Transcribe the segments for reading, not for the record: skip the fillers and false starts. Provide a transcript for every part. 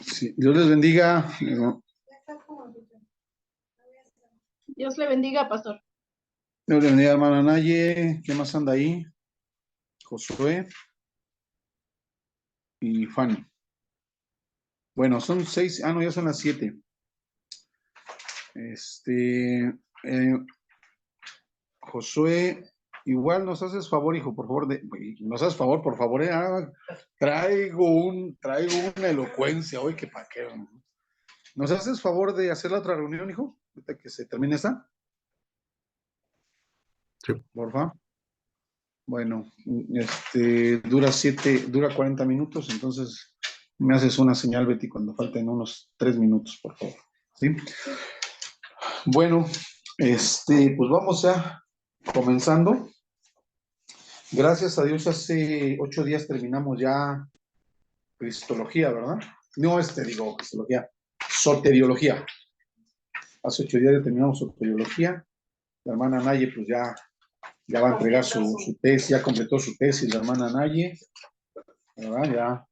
Sí, Dios les bendiga. Dios le bendiga, pastor. Dios les bendiga, hermana Naye. ¿Quién más anda ahí? Josué y Fanny. Bueno, son 6. Ah, no, ya son las 7. Josué, igual nos haces favor, hijo, por favor, nos haces favor, por favor, traigo una elocuencia hoy que pa' qué, ¿no? ¿Nos haces favor de hacer la otra reunión, hijo? Ahorita que se termine esta, Sí. porfa. Bueno, dura 40 minutos, entonces me haces una señal, Betty, cuando falten unos 3 minutos, por favor. ¿Sí? Bueno, pues vamos ya comenzando. Gracias a Dios, hace 8 días terminamos ya Cristología, ¿verdad? No, Cristología, Soteriología. Hace 8 días ya terminamos Soteriología. La hermana Naye, pues ya va a entregar su tesis, ya completó su tesis, la hermana Naye, ¿verdad? Ya,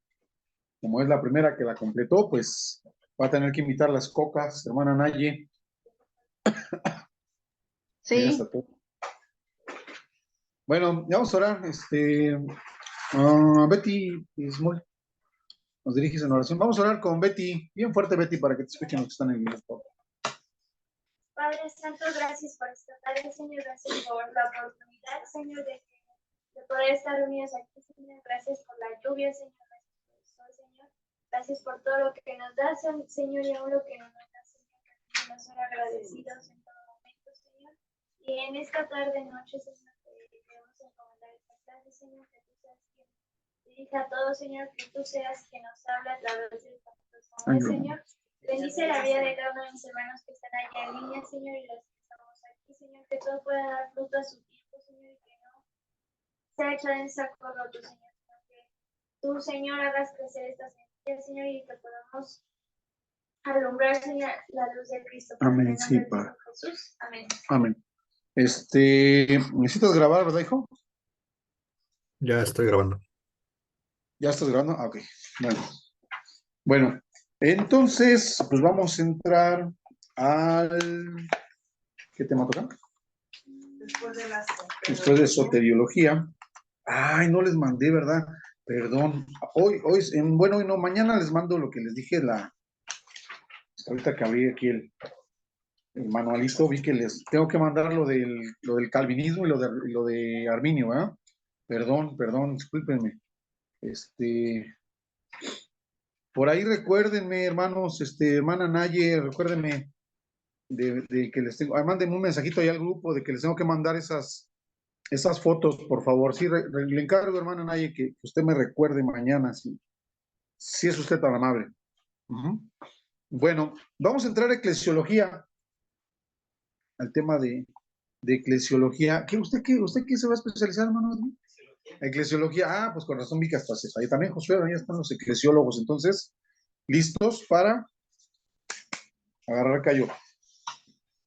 como es la primera que la completó, pues va a tener que invitar las cocas, hermana Naye. Sí. Bueno, ya vamos a orar. Betty Ismol, nos diriges en oración. Vamos a orar con Betty, bien fuerte, Betty, para que te escuchen los que están en el grupo. Padre Santo, gracias por esta tarde, Señor, gracias por la oportunidad, Señor, de poder estar unidos aquí, Señor, gracias por la lluvia, Señor, gracias por el sol, Señor, gracias por todo lo que nos das, Señor, y aún lo que no nos das, Señor, que nos son agradecidos en todo momento, Señor, y en esta tarde, noche, Señor, que queremos encomendar esta tarde, Señor, que tú seas quien dirija a todos, Señor, que tú seas quien nos habla a través de esta persona, Señor. Bendice la vida de cada uno de mis hermanos que están allá en línea, Señor, y los que estamos aquí, Señor, que todo pueda dar fruto a su tiempo, Señor, y que no sea hecha en saco roto, Señor, sino que tú, Señor, hagas crecer estas semillas, Señor, y que podamos alumbrar, Señor, la luz de Cristo. Amén, sí, Padre. Jesús. Amén. Amén. Necesitas grabar, ¿verdad, hijo? Ya estoy grabando. ¿Ya estás grabando? Ah, ok. Bueno, entonces, pues vamos a entrar al... ¿Qué tema toca? Después de soteriología. Ay, no les mandé, ¿verdad? Perdón. Hoy, bueno, y no, mañana les mando lo que les dije, ahorita que abrí aquí el manualito, vi que les tengo que mandar lo del calvinismo y lo de Arminio, ¿verdad? Perdón, discúlpenme. Por ahí recuérdenme, hermanos, hermana Naye, recuérdenme de que les tengo, mándenme un mensajito ahí al grupo de que les tengo que mandar esas fotos, por favor. Sí, le encargo, hermana Naye, que usted me recuerde mañana, si es usted tan amable. Bueno, vamos a entrar a eclesiología, al tema de eclesiología. ¿Usted qué se va a especializar, hermano? Eclesiología, pues con razón vi que hasta ahí también, Josué, ahí están los eclesiólogos, entonces, listos para agarrar callo.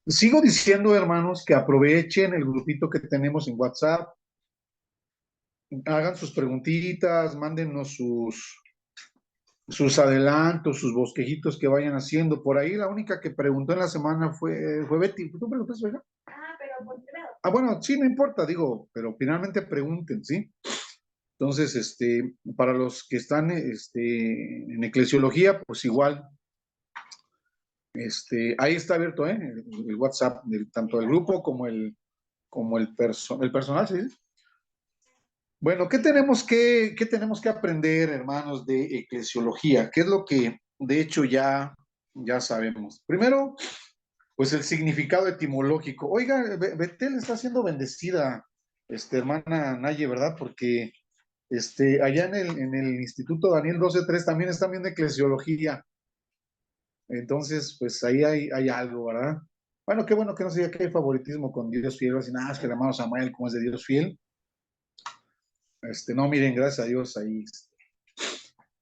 Sigo diciendo, hermanos, que aprovechen el grupito que tenemos en WhatsApp, hagan sus preguntitas, mándennos sus adelantos, sus bosquejitos que vayan haciendo. Por ahí la única que preguntó en la semana fue Betty. ¿Tú preguntaste, verdad? Pero por privado. Bueno, sí, no importa, digo, pero finalmente pregunten, ¿sí? Entonces, para los que están en eclesiología, pues igual, ahí está abierto, el WhatsApp, tanto el grupo como el personal, ¿sí? Bueno, ¿qué tenemos que aprender, hermanos, de eclesiología? ¿Qué es lo que, de hecho, ya sabemos? Primero, pues el significado etimológico. Oiga, Betel está siendo bendecida, hermana Naye, ¿verdad? Porque allá en el Instituto Daniel 12.3 también están viendo eclesiología. Entonces, pues ahí hay algo, ¿verdad? Bueno, qué bueno que no se diga que hay favoritismo con Dios fiel, así nada, es que el hermano Samuel, como es de Dios fiel. No, miren, gracias a Dios, ahí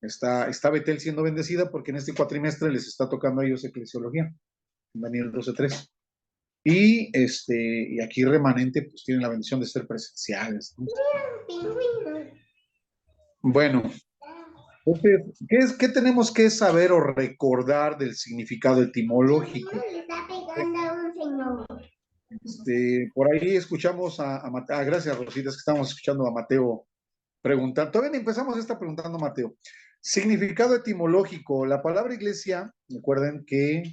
está Betel siendo bendecida porque en este cuatrimestre les está tocando a ellos eclesiología, Daniel 12.3. Y aquí remanente, pues tienen la bendición de ser presenciales, ¿no? Bueno, Entonces, ¿qué tenemos que saber o recordar del significado etimológico? Le está pegando a un señor. Por ahí escuchamos a Mateo, gracias Rosita, es que estamos escuchando a Mateo preguntar, todavía ni empezamos esta preguntando Mateo. Significado etimológico, la palabra iglesia, recuerden que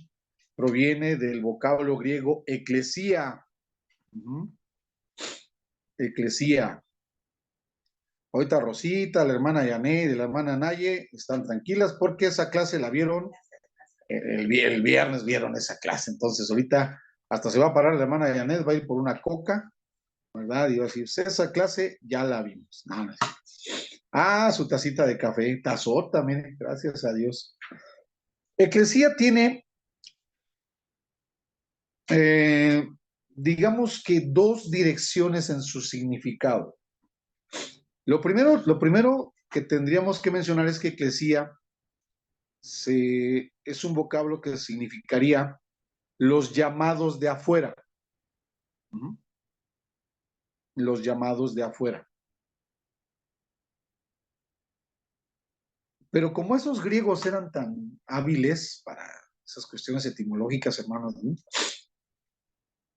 proviene del vocablo griego eclesía. Eclesía. Ahorita Rosita, la hermana Yané y la hermana Naye están tranquilas porque esa clase la vieron el viernes, vieron esa clase. Entonces ahorita hasta se va a parar la hermana Yanet, va a ir por una coca, ¿verdad? Y va a decir, esa clase ya la vimos. No, no. Ah, su tacita de café, tazota, miren, gracias a Dios. Eclesía tiene, eh, digamos que dos direcciones en su significado. Lo primero que tendríamos que mencionar es que eclesía es un vocablo que significaría los llamados de afuera. Los llamados de afuera. Pero como esos griegos eran tan hábiles para esas cuestiones etimológicas, hermanos, ¿no?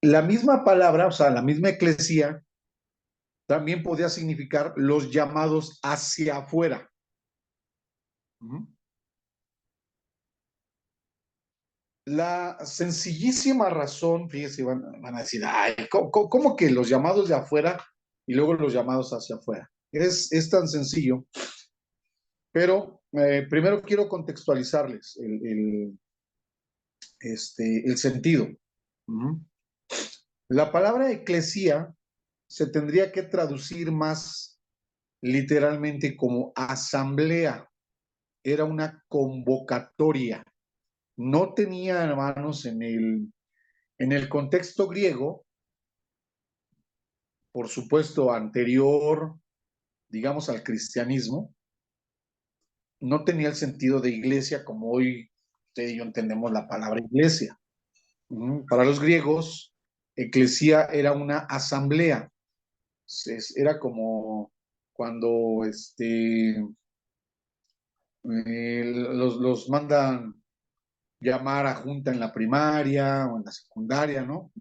La misma palabra, o sea, la misma eclesía, también podía significar los llamados hacia afuera. La sencillísima razón, fíjense, van a decir, ay, ¿cómo que los llamados de afuera y luego los llamados hacia afuera? Es tan sencillo, pero primero quiero contextualizarles el sentido. La palabra eclesía se tendría que traducir más literalmente como asamblea. Era una convocatoria. No tenía, hermanos, en el contexto griego, por supuesto, anterior, digamos, al cristianismo, no tenía el sentido de iglesia como hoy usted y yo entendemos la palabra iglesia. Para los griegos, eclesía era una asamblea. Era como cuando los mandan llamar a junta en la primaria o en la secundaria, ¿no?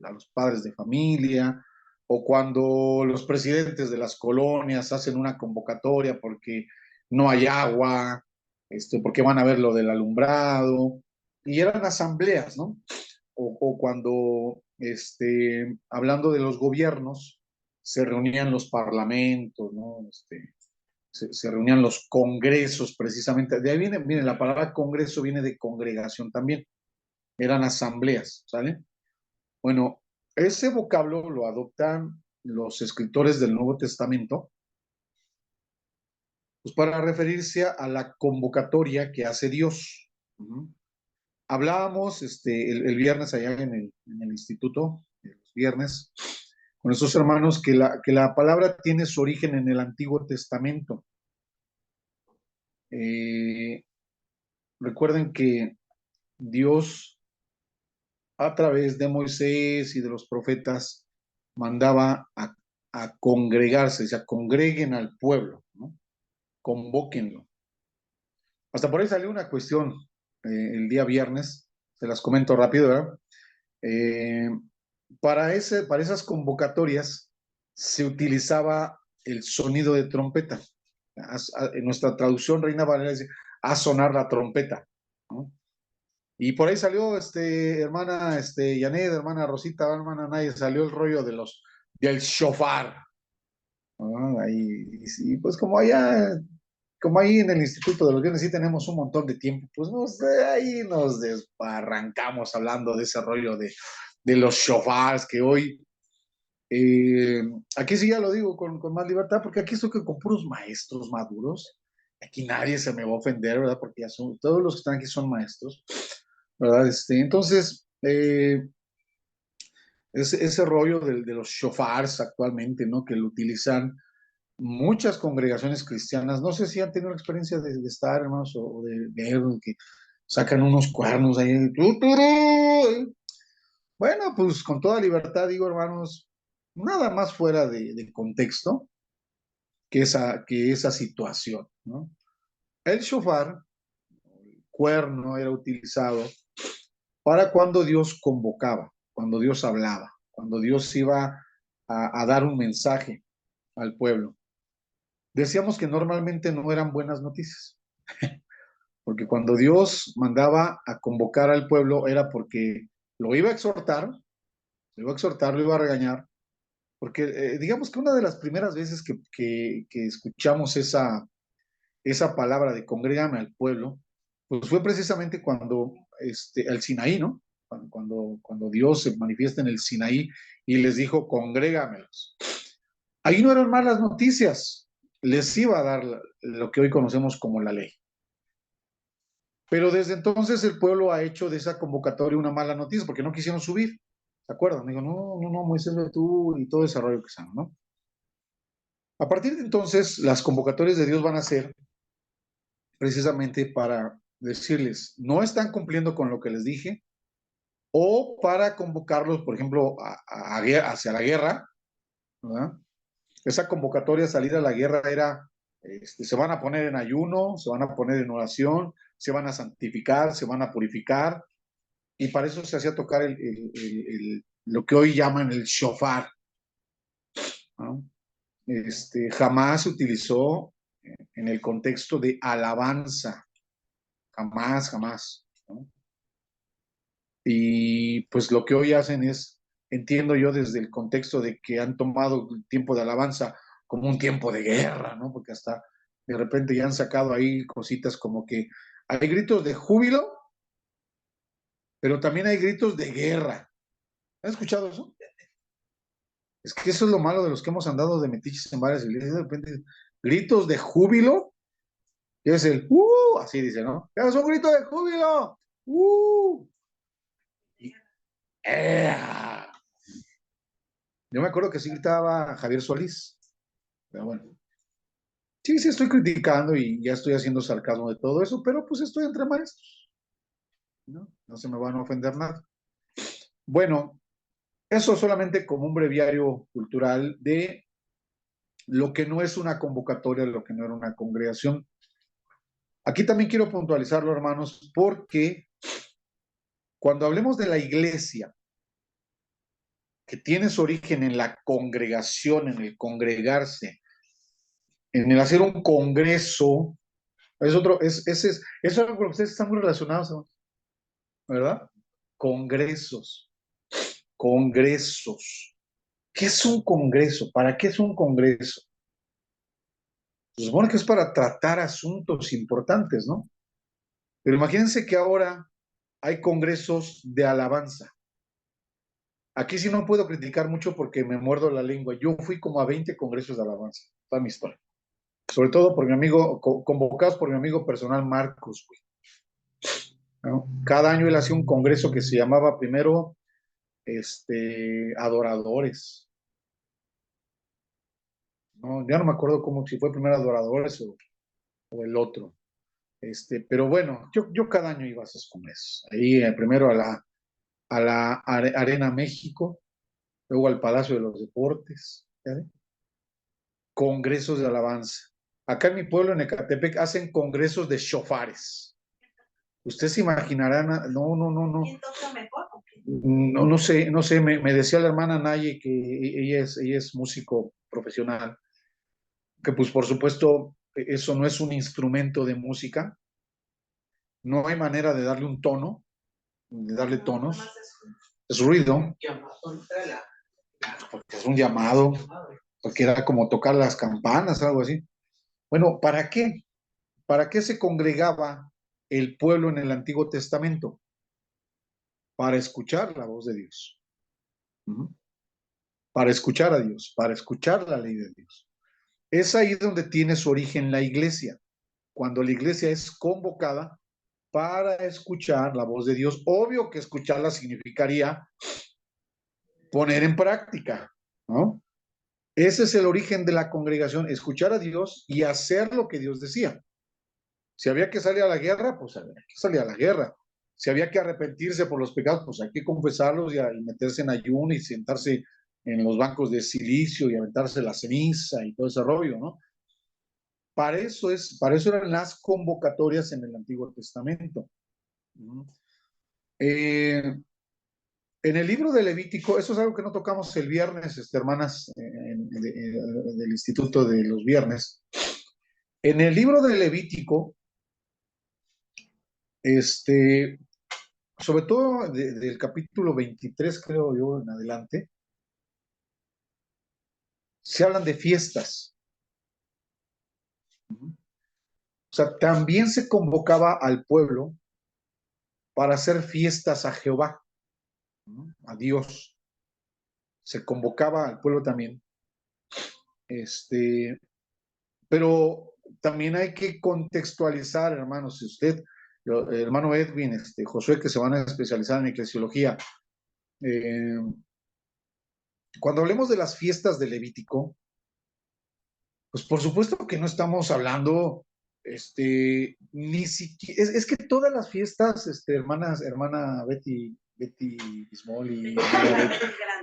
A los padres de familia, o cuando los presidentes de las colonias hacen una convocatoria porque no hay agua, porque van a ver lo del alumbrado, y eran asambleas, ¿no? O cuando, hablando de los gobiernos, se reunían los parlamentos, ¿no? Se reunían los congresos precisamente. De ahí viene, la palabra congreso viene de congregación también. Eran asambleas, ¿sale? Bueno, ese vocablo lo adoptan los escritores del Nuevo Testamento, pues para referirse a la convocatoria que hace Dios. Hablábamos el viernes allá en el instituto, los viernes, con esos hermanos, que la palabra tiene su origen en el Antiguo Testamento. Recuerden que Dios, a través de Moisés y de los profetas, mandaba a congregarse, o sea, congreguen al pueblo, ¿no? Convóquenlo. Hasta por ahí salió una cuestión el día viernes, se las comento rápido, ¿verdad? Para esas convocatorias se utilizaba el sonido de trompeta. En nuestra traducción, Reina Valera dice, a sonar la trompeta, ¿no? Y por ahí salió, hermana, Yanet, hermana Rosita, hermana Naya, salió el rollo del shofar. Y pues como ahí en el Instituto de los Viernes sí tenemos un montón de tiempo, pues ahí nos desbarrancamos hablando de ese rollo de los shofars que hoy, aquí sí ya lo digo con más libertad, porque aquí estoy con puros maestros maduros. Aquí nadie se me va a ofender, ¿verdad? Porque ya todos los que están aquí son maestros, ¿verdad? Entonces, ese rollo de los shofars actualmente, ¿no? Que lo utilizan muchas congregaciones cristianas. No sé si han tenido la experiencia de estar, hermanos, o de ver que sacan unos cuernos ahí. Bueno, pues con toda libertad digo, hermanos, nada más fuera de contexto que esa situación, ¿no? El shofar, el cuerno, era utilizado para cuando Dios convocaba, cuando Dios hablaba, cuando Dios iba a dar un mensaje al pueblo. Decíamos que normalmente no eran buenas noticias, porque cuando Dios mandaba a convocar al pueblo era porque lo iba a exhortar, lo iba a regañar, porque digamos que una de las primeras veces que escuchamos esa palabra de congrégame al pueblo, pues fue precisamente cuando el Sinaí, ¿no? Cuando Dios se manifiesta en el Sinaí y les dijo, congrégamelos. Ahí no eran malas noticias, les iba a dar lo que hoy conocemos como la ley. Pero desde entonces el pueblo ha hecho de esa convocatoria una mala noticia porque no quisieron subir. ¿Se acuerdan? Digo, no, Moisés, ve tú y todo ese rollo que saben, ¿no? A partir de entonces, las convocatorias de Dios van a ser precisamente para decirles, no están cumpliendo con lo que les dije, o para convocarlos, por ejemplo, hacia la guerra, ¿verdad? Esa convocatoria, salir a la guerra era, se van a poner en ayuno, se van a poner en oración, se van a santificar, se van a purificar, y para eso se hacía tocar lo que hoy llaman el shofar, ¿no? Jamás se utilizó en el contexto de alabanza, jamás, ¿no? Y pues lo que hoy hacen es, entiendo yo desde el contexto de que han tomado el tiempo de alabanza como un tiempo de guerra, ¿no? Porque hasta de repente ya han sacado ahí cositas como que hay gritos de júbilo, pero también hay gritos de guerra. ¿Han escuchado eso? Es que eso es lo malo de los que hemos andado de metiches en varias iglesias, de repente gritos de júbilo, y es el así dice, ¿no? Es un grito de júbilo, y, yo me acuerdo que sí gritaba Javier Solís, pero bueno. Sí, estoy criticando y ya estoy haciendo sarcasmo de todo eso, pero pues estoy entre maestros, ¿no? No se me van a ofender nada. Bueno, eso solamente como un breviario cultural de lo que no es una convocatoria, lo que no era una congregación. Aquí también quiero puntualizarlo, hermanos, porque cuando hablemos de la iglesia, que tiene su origen en la congregación, en el congregarse, en el hacer un congreso, es algo con lo que ustedes están muy relacionados, ¿verdad? Congresos. ¿Qué es un congreso? ¿Para qué es un congreso? Se supone que es para tratar asuntos importantes, ¿no? Pero imagínense que ahora hay congresos de alabanza. Aquí sí no puedo criticar mucho porque me muerdo la lengua. Yo fui como a 20 congresos de alabanza, toda mi historia. Sobre todo por mi amigo, convocados por mi amigo personal Marcos, güey, ¿no? Cada año él hacía un congreso que se llamaba primero Adoradores. No, ya no me acuerdo cómo, si fue primero Adoradores o el otro. Pero bueno, yo cada año iba a esos congresos. Ahí primero a la Arena México, luego al Palacio de los Deportes, ¿sabes? Congresos de alabanza. Acá en mi pueblo, en Ecatepec, hacen congresos de shofares. Ustedes se imaginarán, no. ¿Quién toca mejor? No sé, me decía la hermana Naye que ella es músico profesional, que pues por supuesto eso no es un instrumento de música, no hay manera de darle un tono, de darle tonos, es ruido, porque es un llamado, porque era como tocar las campanas, algo así. Bueno, ¿para qué? ¿Para qué se congregaba el pueblo en el Antiguo Testamento? Para escuchar la voz de Dios. Para escuchar a Dios, para escuchar la ley de Dios. Es ahí donde tiene su origen la iglesia, cuando la iglesia es convocada para escuchar la voz de Dios. Obvio que escucharla significaría poner en práctica, ¿no? Ese es el origen de la congregación, escuchar a Dios y hacer lo que Dios decía. Si había que salir a la guerra, pues había que salir a la guerra. Si había que arrepentirse por los pecados, pues hay que confesarlos y meterse en ayuno y sentarse en los bancos de silicio y aventarse la ceniza y todo ese rollo, ¿no? para eso eran las convocatorias en el Antiguo Testamento. En el libro de Levítico, eso es algo que no tocamos el viernes, hermanas, del Instituto de los Viernes. En el libro de Levítico, sobre todo del capítulo 23, creo yo, en adelante, se hablan de fiestas. O sea, también se convocaba al pueblo para hacer fiestas a Jehová, ¿no? A Dios. Se convocaba al pueblo también. Pero también hay que contextualizar, hermanos, si usted, hermano Edwin, Josué, que se van a especializar en eclesiología, cuando hablemos de las fiestas de Levítico, pues por supuesto que no estamos hablando, ni siquiera, es que todas las fiestas, hermana Betty Bismol y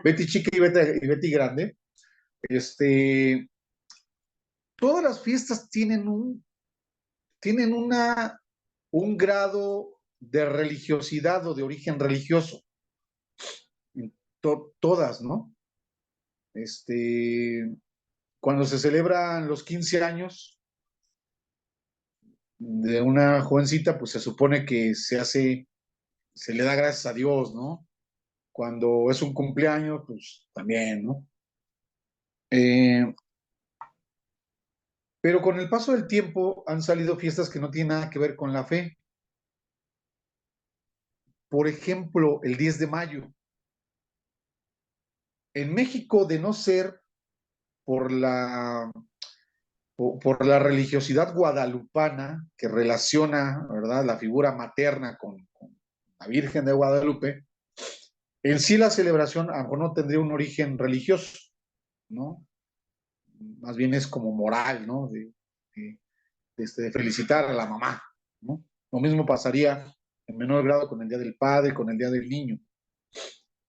Betty Chica y Betty Grande, todas las fiestas tienen un grado de religiosidad o de origen religioso. Todas, ¿no? Cuando se celebran los 15 años de una jovencita, pues se supone que se le da gracias a Dios, ¿no? Cuando es un cumpleaños, pues también, ¿no? Pero con el paso del tiempo han salido fiestas que no tienen nada que ver con la fe. Por ejemplo, el 10 de mayo. En México, de no ser por la religiosidad guadalupana que relaciona, ¿verdad?, la figura materna con la Virgen de Guadalupe, en sí la celebración a lo mejor no tendría un origen religioso, ¿no? Más bien es como moral, ¿no? De felicitar a la mamá, ¿no? Lo mismo pasaría en menor grado con el Día del Padre, con el Día del Niño.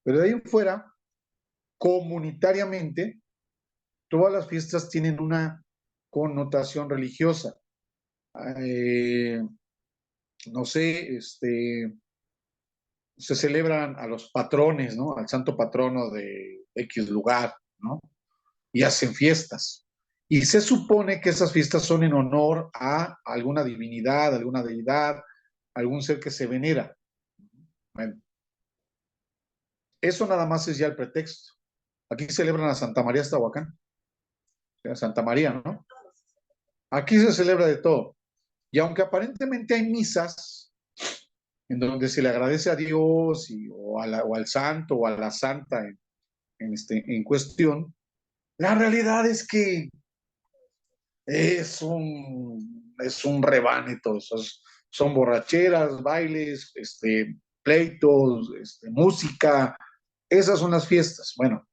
Pero de ahí en fuera, comunitariamente, todas las fiestas tienen una connotación religiosa. No sé, se celebran a los patrones, ¿no? Al santo patrono de X lugar, ¿no? Y hacen fiestas. Y se supone que esas fiestas son en honor a alguna divinidad, alguna deidad, algún ser que se venera. Bueno, eso nada más es ya el pretexto. Aquí celebran a Santa María Estahuacán, a Santa María, ¿no? Aquí se celebra de todo. Y aunque aparentemente hay misas en donde se le agradece a Dios o al santo o a la santa en cuestión, la realidad es que es un rebane todo eso. Son borracheras, bailes, pleitos, música. Esas son las fiestas. Bueno,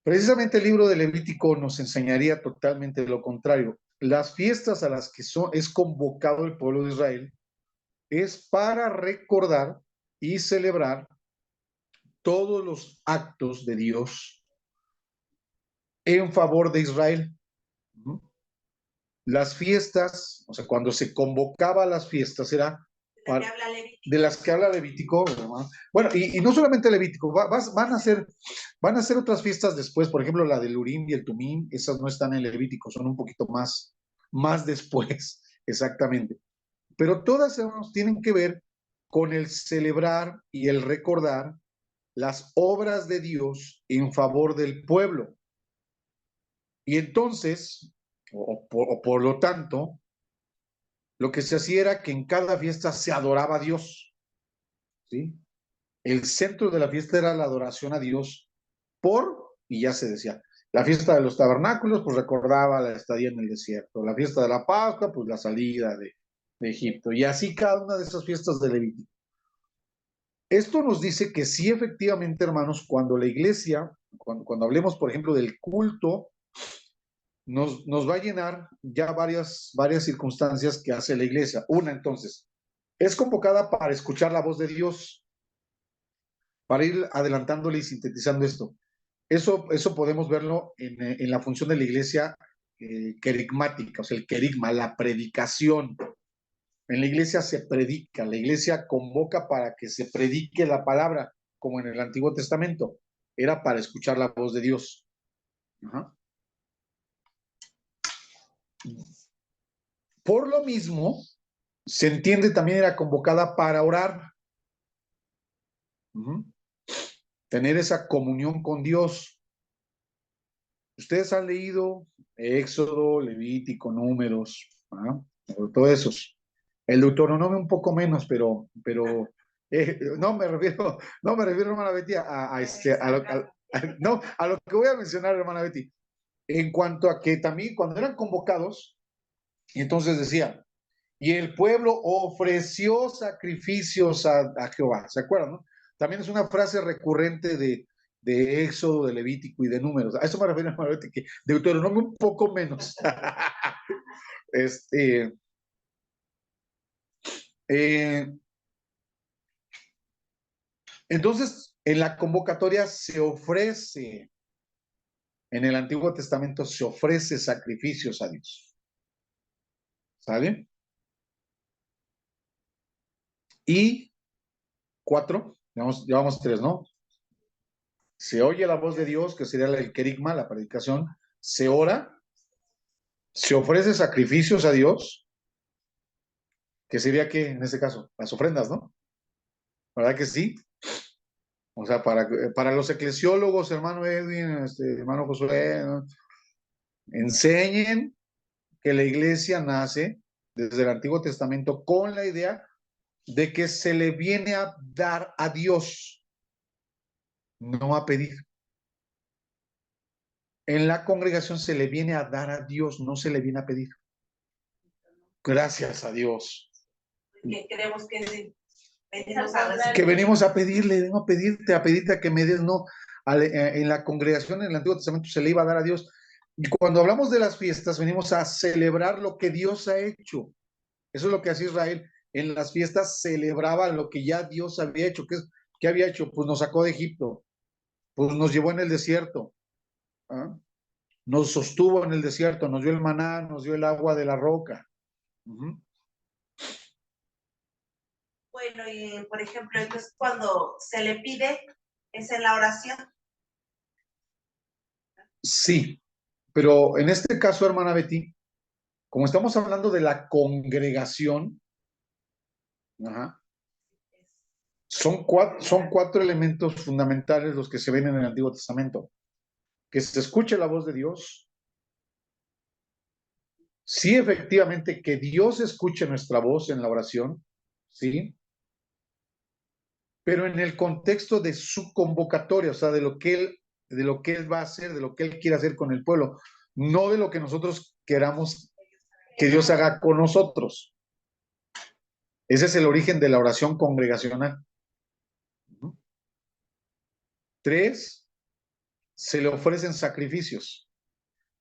precisamente el libro de Levítico nos enseñaría totalmente lo contrario. Las fiestas a las que es convocado el pueblo de Israel es para recordar y celebrar todos los actos de Dios en favor de Israel. Las fiestas, o sea, cuando se convocaba a las fiestas era de las que habla Levítico, ¿verdad? Bueno, y no solamente Levítico, van a ser otras fiestas después, por ejemplo, la del Urim y el Tumim, esas no están en Levítico, son un poquito más después, exactamente. Pero todas tienen que ver con el celebrar y el recordar las obras de Dios en favor del pueblo. Y entonces, por lo tanto, lo que se hacía era que en cada fiesta se adoraba a Dios, ¿sí? El centro de la fiesta era la adoración a Dios y ya se decía, la fiesta de los tabernáculos, pues recordaba la estadía en el desierto, la fiesta de la Pascua, pues la salida de Egipto, y así cada una de esas fiestas de Levítico. Esto nos dice que sí, efectivamente, hermanos, cuando la iglesia, cuando hablemos, por ejemplo, del culto, nos va a llenar ya varias circunstancias que hace la iglesia. Una, entonces, es convocada para escuchar la voz de Dios, para ir adelantándole y sintetizando esto. Eso podemos verlo en la función de la iglesia querigmática, o sea, el querigma, la predicación. En la iglesia se predica, la iglesia convoca para que se predique la palabra, como en el Antiguo Testamento. Era para escuchar la voz de Dios. Ajá. Por lo mismo, se entiende también era convocada para orar. Tener esa comunión con Dios. Ustedes han leído Éxodo, Levítico, Números, sobre todo esos. El Deuteronomio un poco menos, pero no me refiero, hermana Betty, a lo que voy a mencionar, hermana Betty, en cuanto a que también cuando eran convocados, entonces decía, y el pueblo ofreció sacrificios a Jehová, ¿se acuerdan, no? También es una frase recurrente de Éxodo, de Levítico y de Números. A eso me refiero, hermana Betty, que Deuteronomio un poco menos. Entonces, en la convocatoria se ofrece, en el Antiguo Testamento se ofrece sacrificios a Dios. ¿Sale? Y 4, llevamos 3, ¿no? Se oye la voz de Dios, que sería el querigma, la predicación, se ora, se ofrece sacrificios a Dios, que sería que, en este caso, las ofrendas, ¿no? ¿Verdad que sí? O sea, para los eclesiólogos, hermano Edwin, hermano Josué, ¿no? Enseñen que la iglesia nace desde el Antiguo Testamento con la idea de que se le viene a dar a Dios, no a pedir. En la congregación se le viene a dar a Dios, no se le viene a pedir. Gracias a Dios. Que creemos que venimos a pedirle, vengo a pedirte a que me des, no. En la congregación en el Antiguo Testamento se le iba a dar a Dios. Y cuando hablamos de las fiestas, venimos a celebrar lo que Dios ha hecho. Eso es lo que hacía Israel. En las fiestas celebraba lo que ya Dios había hecho. ¿Qué había hecho? Pues nos sacó de Egipto, pues nos llevó en el desierto, ¿ah? Nos sostuvo en el desierto, nos dio el maná, nos dio el agua de la roca. Bueno, y por ejemplo, entonces cuando se le pide, ¿es en la oración? Sí, pero en este caso, hermana Betty, como estamos hablando de la congregación, son cuatro elementos fundamentales los que se ven en el Antiguo Testamento. Que se escuche la voz de Dios. Sí, efectivamente, que Dios escuche nuestra voz en la oración, ¿sí? Pero en el contexto de su convocatoria, o sea, de lo que él va a hacer, de lo que él quiere hacer con el pueblo, no de lo que nosotros queramos que Dios haga con nosotros. Ese es el origen de la oración congregacional. 3, se le ofrecen sacrificios.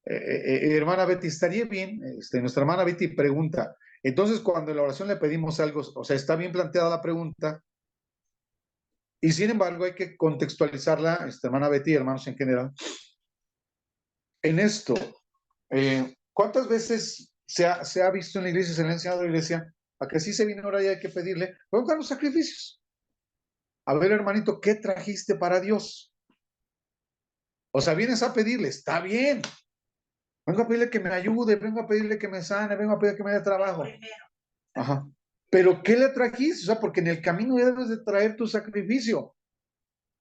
Hermana Betty, estaría bien, nuestra hermana Betty pregunta, entonces cuando en la oración le pedimos algo, o sea, está bien planteada la pregunta, y sin embargo hay que contextualizarla, hermana Betty y hermanos en general, en esto. ¿Cuántas veces se ha visto en la iglesia, se le ha enseñado a la iglesia, a que sí se viene ahora y hay que pedirle, vamos a los sacrificios? A ver, hermanito, ¿qué trajiste para Dios? O sea, vienes a pedirle, está bien. Vengo a pedirle que me ayude, vengo a pedirle que me sane, vengo a pedirle que me dé trabajo. Ajá. Pero ¿qué le trajiste? O sea, porque en el camino ya debes de traer tu sacrificio.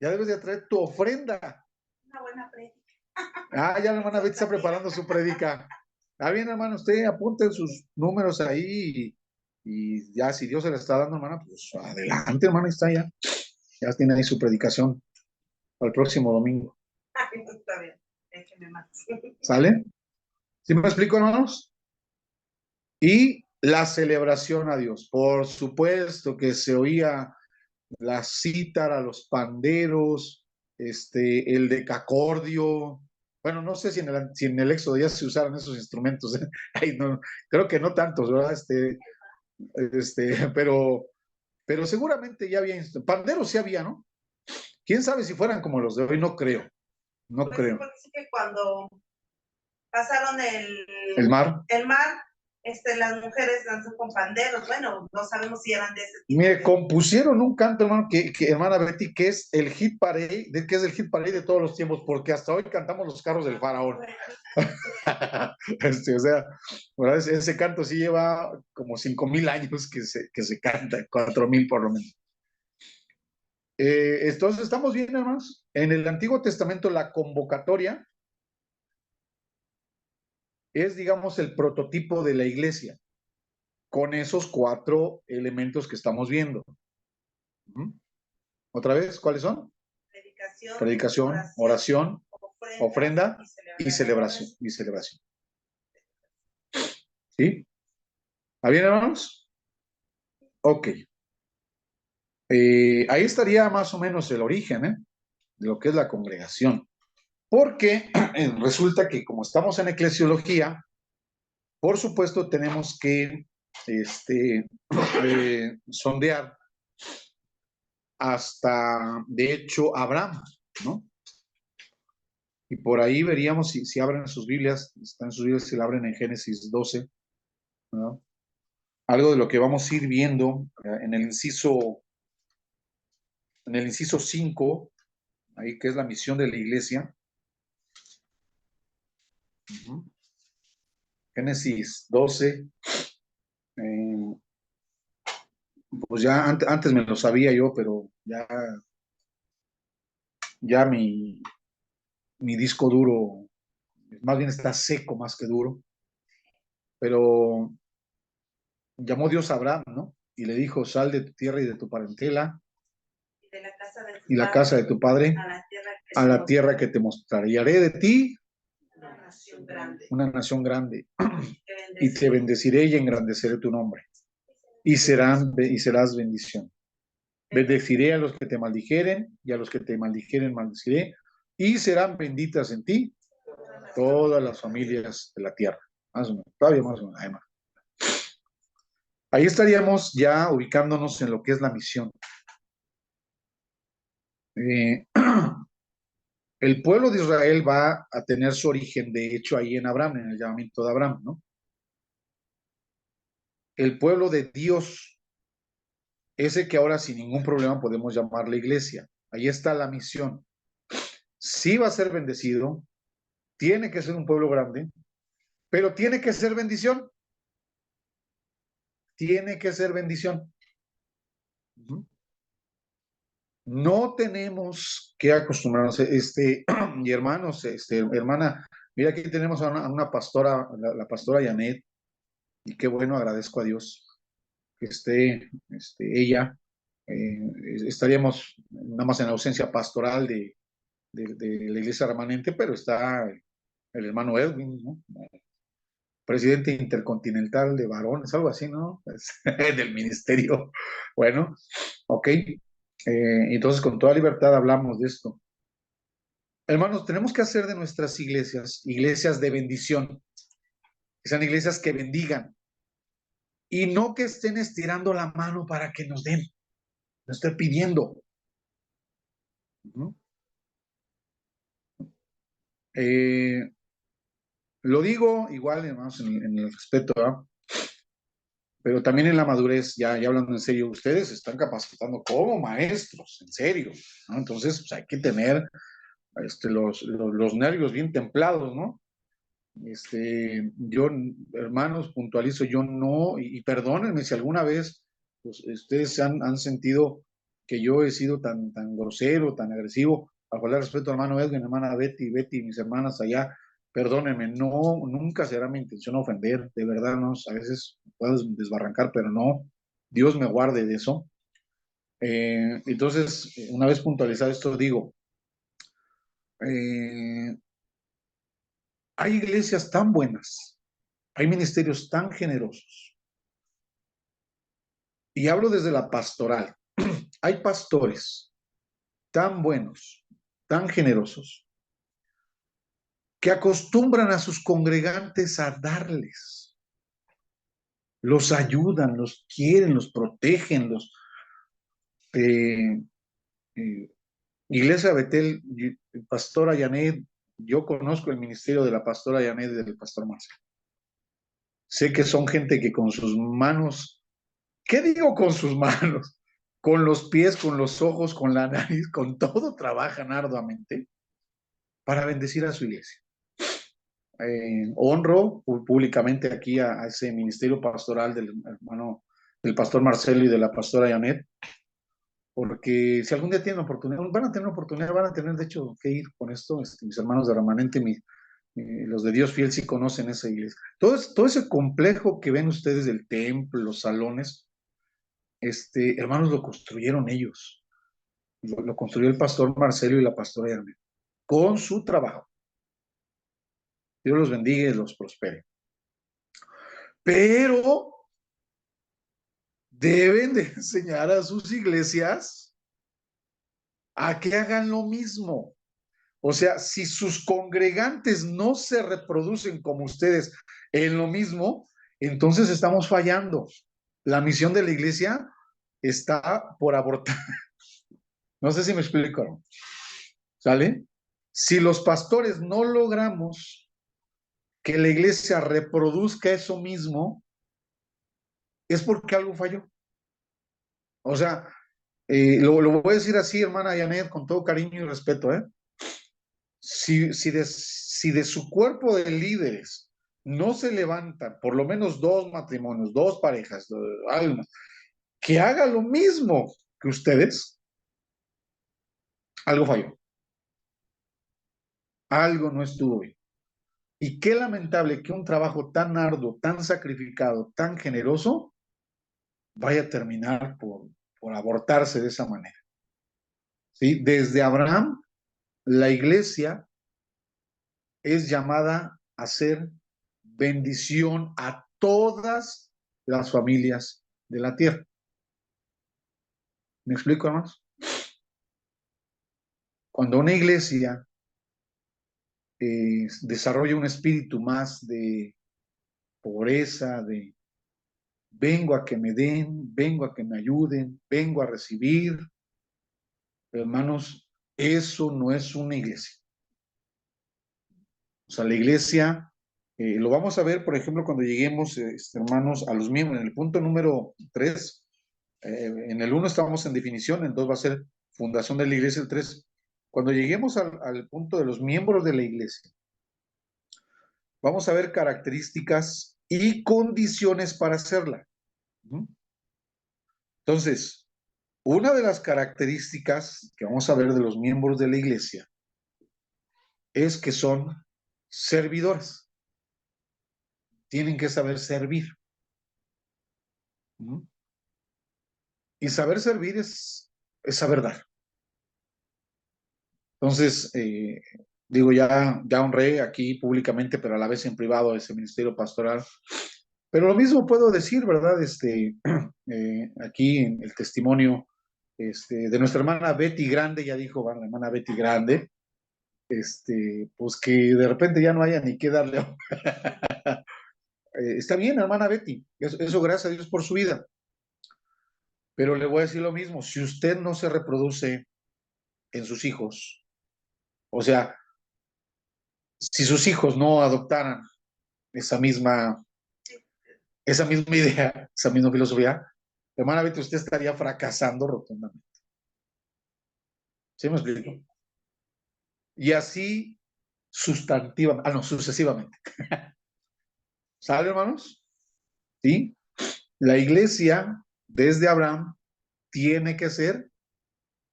Ya debes de traer tu ofrenda. Una buena prédica. Ya la hermana Betty está preparando su prédica. Está bien, hermano, usted apunte sus números ahí y ya si Dios se le está dando, hermana, pues adelante, hermana, está ya. Ya tiene ahí su predicación para el próximo domingo. Está bien, déjeme más. ¿Sale? ¿Sí me explico, hermanos? Y la celebración a Dios. Por supuesto que se oía la cítara, los panderos, el decacordio. Bueno, no sé si en el Éxodo ya se usaron esos instrumentos. Ay, no, creo que no tantos, ¿verdad? Pero seguramente ya había panderos, sí había, ¿no? ¿Quién sabe si fueran como los de hoy? No creo. No Pues creo. sí, porque sí que cuando pasaron el mar. Las mujeres danzan con panderos, bueno, no sabemos si eran de ese tipo. Mire, compusieron un canto, hermano, hermana Betty, que es el hit parade, que es el hit parade de todos los tiempos, porque hasta hoy cantamos los carros del faraón. O sea, ¿verdad? Ese canto sí lleva como 5,000 años que se canta, 4,000 por lo menos. Entonces, ¿estamos bien, hermanos? En el Antiguo Testamento, la convocatoria es, digamos, el prototipo de la iglesia, con esos 4 elementos que estamos viendo. ¿Otra vez? ¿Cuáles son? Predicación, oración, ofrenda y celebración. ¿Sí? ¿Está bien, hermanos? Ok. Ahí estaría más o menos el origen, de lo que es la congregación. Porque resulta que como estamos en eclesiología, por supuesto tenemos que sondear hasta, de hecho, Abraham, ¿no? Y por ahí veríamos si abren sus Biblias, están en sus Biblias, si la abren en Génesis 12, ¿no? Algo de lo que vamos a ir viendo en el inciso 5, ahí que es la misión de la iglesia. Génesis 12, pues ya antes me lo sabía yo, pero ya mi disco duro, más bien está seco más que duro, pero llamó Dios a Abraham, ¿no? Y le dijo, sal de tu tierra y de tu parentela y la casa de tu padre a la tierra que te mostraré. Y haré de ti una nación grande y te bendeciré y engrandeceré tu nombre y serás bendición. Bendeciré a los que te maldijeren y a los que te maldijeren maldeciré y serán benditas en ti todas las familias de la tierra. Más o menos, todavía más o menos. Ahí estaríamos ya ubicándonos en lo que es la misión. El pueblo de Israel va a tener su origen, de hecho, ahí en Abraham, en el llamamiento de Abraham, ¿no? El pueblo de Dios, ese que ahora sin ningún problema podemos llamarle iglesia. Ahí está la misión. Sí va a ser bendecido, tiene que ser un pueblo grande, pero tiene que ser bendición. Tiene que ser bendición. No tenemos que acostumbrarnos, y hermanos, hermana, mira, aquí tenemos a una pastora, la pastora Janet, y qué bueno, agradezco a Dios que esté ella. Estaríamos nada más en ausencia pastoral de la iglesia remanente, pero está el hermano Edwin, ¿no? Presidente intercontinental de varones, algo así, ¿no? Del ministerio. Bueno, ok. Entonces, con toda libertad hablamos de esto. Hermanos, tenemos que hacer de nuestras iglesias de bendición, que sean iglesias que bendigan, y no que estén estirando la mano para que nos den. No estoy pidiendo. Lo digo igual, hermanos, en el respeto, ¿verdad? Pero también en la madurez, ya hablando en serio, ustedes se están capacitando como maestros, en serio, ¿no? Entonces, pues hay que tener los nervios bien templados, ¿no? Yo, hermanos, puntualizo, yo no, y perdónenme si alguna vez pues, ustedes han sentido que yo he sido tan grosero, tan agresivo, a faltar respeto, hermano Edwin, hermana Betty, mis hermanas allá, perdónenme, no, nunca será mi intención ofender, de verdad, no, a veces puedo desbarrancar, pero no, Dios me guarde de eso. Entonces, una vez puntualizado esto, digo, hay iglesias tan buenas, hay ministerios tan generosos, y hablo desde la pastoral, hay pastores tan buenos, tan generosos, que acostumbran a sus congregantes a darles, los ayudan, los quieren, los protegen, Iglesia Betel, pastora Janet, Yo conozco el ministerio de la pastora Janet y del pastor Marcelo. Sé que son gente que con sus manos, ¿qué digo con sus manos? Con los pies, con los ojos, con la nariz, con todo trabajan arduamente para bendecir a su iglesia. Honro públicamente aquí a ese ministerio pastoral del hermano, del pastor Marcelo y de la pastora Janet, porque si algún día tienen oportunidad, van a tener oportunidad, van a tener de hecho que ir con esto, mis hermanos de Remanente, los de Dios Fiel sí conocen esa iglesia. Todo ese complejo que ven ustedes del templo, los salones, hermanos, lo construyeron ellos. Lo construyó el pastor Marcelo y la pastora Janet, con su trabajo. Dios los bendiga y los prospere. Pero deben de enseñar a sus iglesias a que hagan lo mismo. O sea, si sus congregantes no se reproducen como ustedes en lo mismo, entonces estamos fallando. La misión de la iglesia está por abortar. No sé si me explico, ¿no? ¿Sale? Si los pastores no logramos que la iglesia reproduzca eso mismo, es porque algo falló. O sea, lo voy a decir así, hermana Janet, con todo cariño y respeto, ¿eh? Si de su cuerpo de líderes no se levantan por lo menos 2 matrimonios, 2 parejas, almas, que haga lo mismo que ustedes, algo falló. Algo no estuvo bien. Y qué lamentable que un trabajo tan arduo, tan sacrificado, tan generoso, vaya a terminar por abortarse de esa manera. ¿Sí? Desde Abraham, la iglesia es llamada a ser bendición a todas las familias de la tierra. ¿Me explico, hermanos? Cuando una iglesia desarrolla un espíritu más de pobreza, de vengo a que me den, vengo a que me ayuden, vengo a recibir, hermanos, eso no es una iglesia. O sea, la iglesia, lo vamos a ver, por ejemplo, cuando lleguemos, hermanos, a los miembros, en el punto número 3, en el 1 estamos en definición, en 2 va a ser fundación de la iglesia, el 3. Cuando lleguemos al punto de los miembros de la iglesia, vamos a ver características y condiciones para hacerla. Entonces, una de las características que vamos a ver de los miembros de la iglesia es que son servidores. Tienen que saber servir. Y saber servir es saber dar. Entonces, digo, ya honré aquí públicamente, pero a la vez en privado ese ministerio pastoral. Pero lo mismo puedo decir, ¿verdad? Aquí en el testimonio de nuestra hermana Betty Grande, ya dijo, bueno, la hermana Betty Grande, pues que de repente ya no haya ni qué darle. Está bien, hermana Betty, eso gracias a Dios por su vida. Pero le voy a decir lo mismo, si usted no se reproduce en sus hijos, o sea, si sus hijos no adoptaran esa misma idea, esa misma filosofía, hermana Betty, usted estaría fracasando rotundamente. ¿Sí me explico? Y así sucesivamente. ¿Sale, hermanos? ¿Sí? La iglesia, desde Abraham, tiene que ser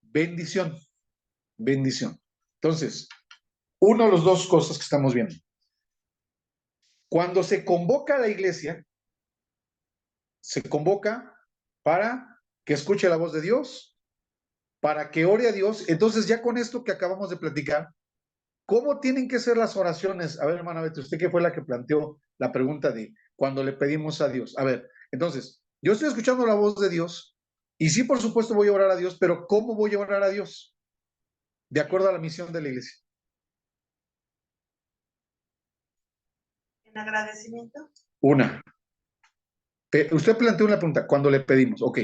bendición. Bendición. Entonces, una de las 2 cosas que estamos viendo. Cuando se convoca a la iglesia, se convoca para que escuche la voz de Dios, para que ore a Dios. Entonces, ya con esto que acabamos de platicar, ¿cómo tienen que ser las oraciones? A ver, hermana Betty, usted que fue la que planteó la pregunta de cuando le pedimos a Dios. A ver, entonces, yo estoy escuchando la voz de Dios y sí, por supuesto, voy a orar a Dios, pero ¿cómo voy a orar a Dios? De acuerdo a la misión de la iglesia. ¿En agradecimiento? Una. Usted planteó una pregunta, cuando le pedimos, ok,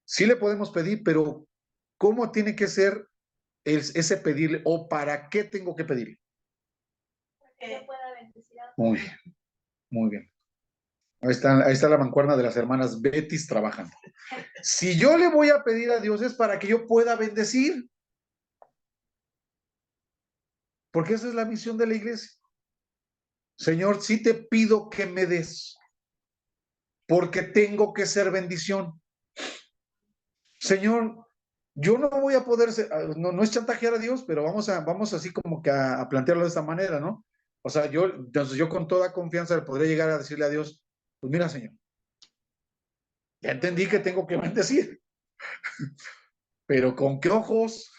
sí le podemos pedir, pero ¿cómo tiene que ser ese pedirle o para qué tengo que pedirle? yo pueda bendecir a otros. Muy bien, muy bien. Ahí está la mancuerna de las hermanas Betis trabajando. Si yo le voy a pedir a Dios es para que yo pueda bendecir. Porque esa es la misión de la iglesia. Señor, sí te pido que me des, porque tengo que ser bendición. Señor, yo no voy a poder ser, no es chantajear a Dios, pero vamos así como que a plantearlo de esta manera, ¿no? O sea, entonces yo con toda confianza le podré llegar a decirle a Dios, pues mira, Señor, ya entendí que tengo que bendecir, pero ¿con qué ojos?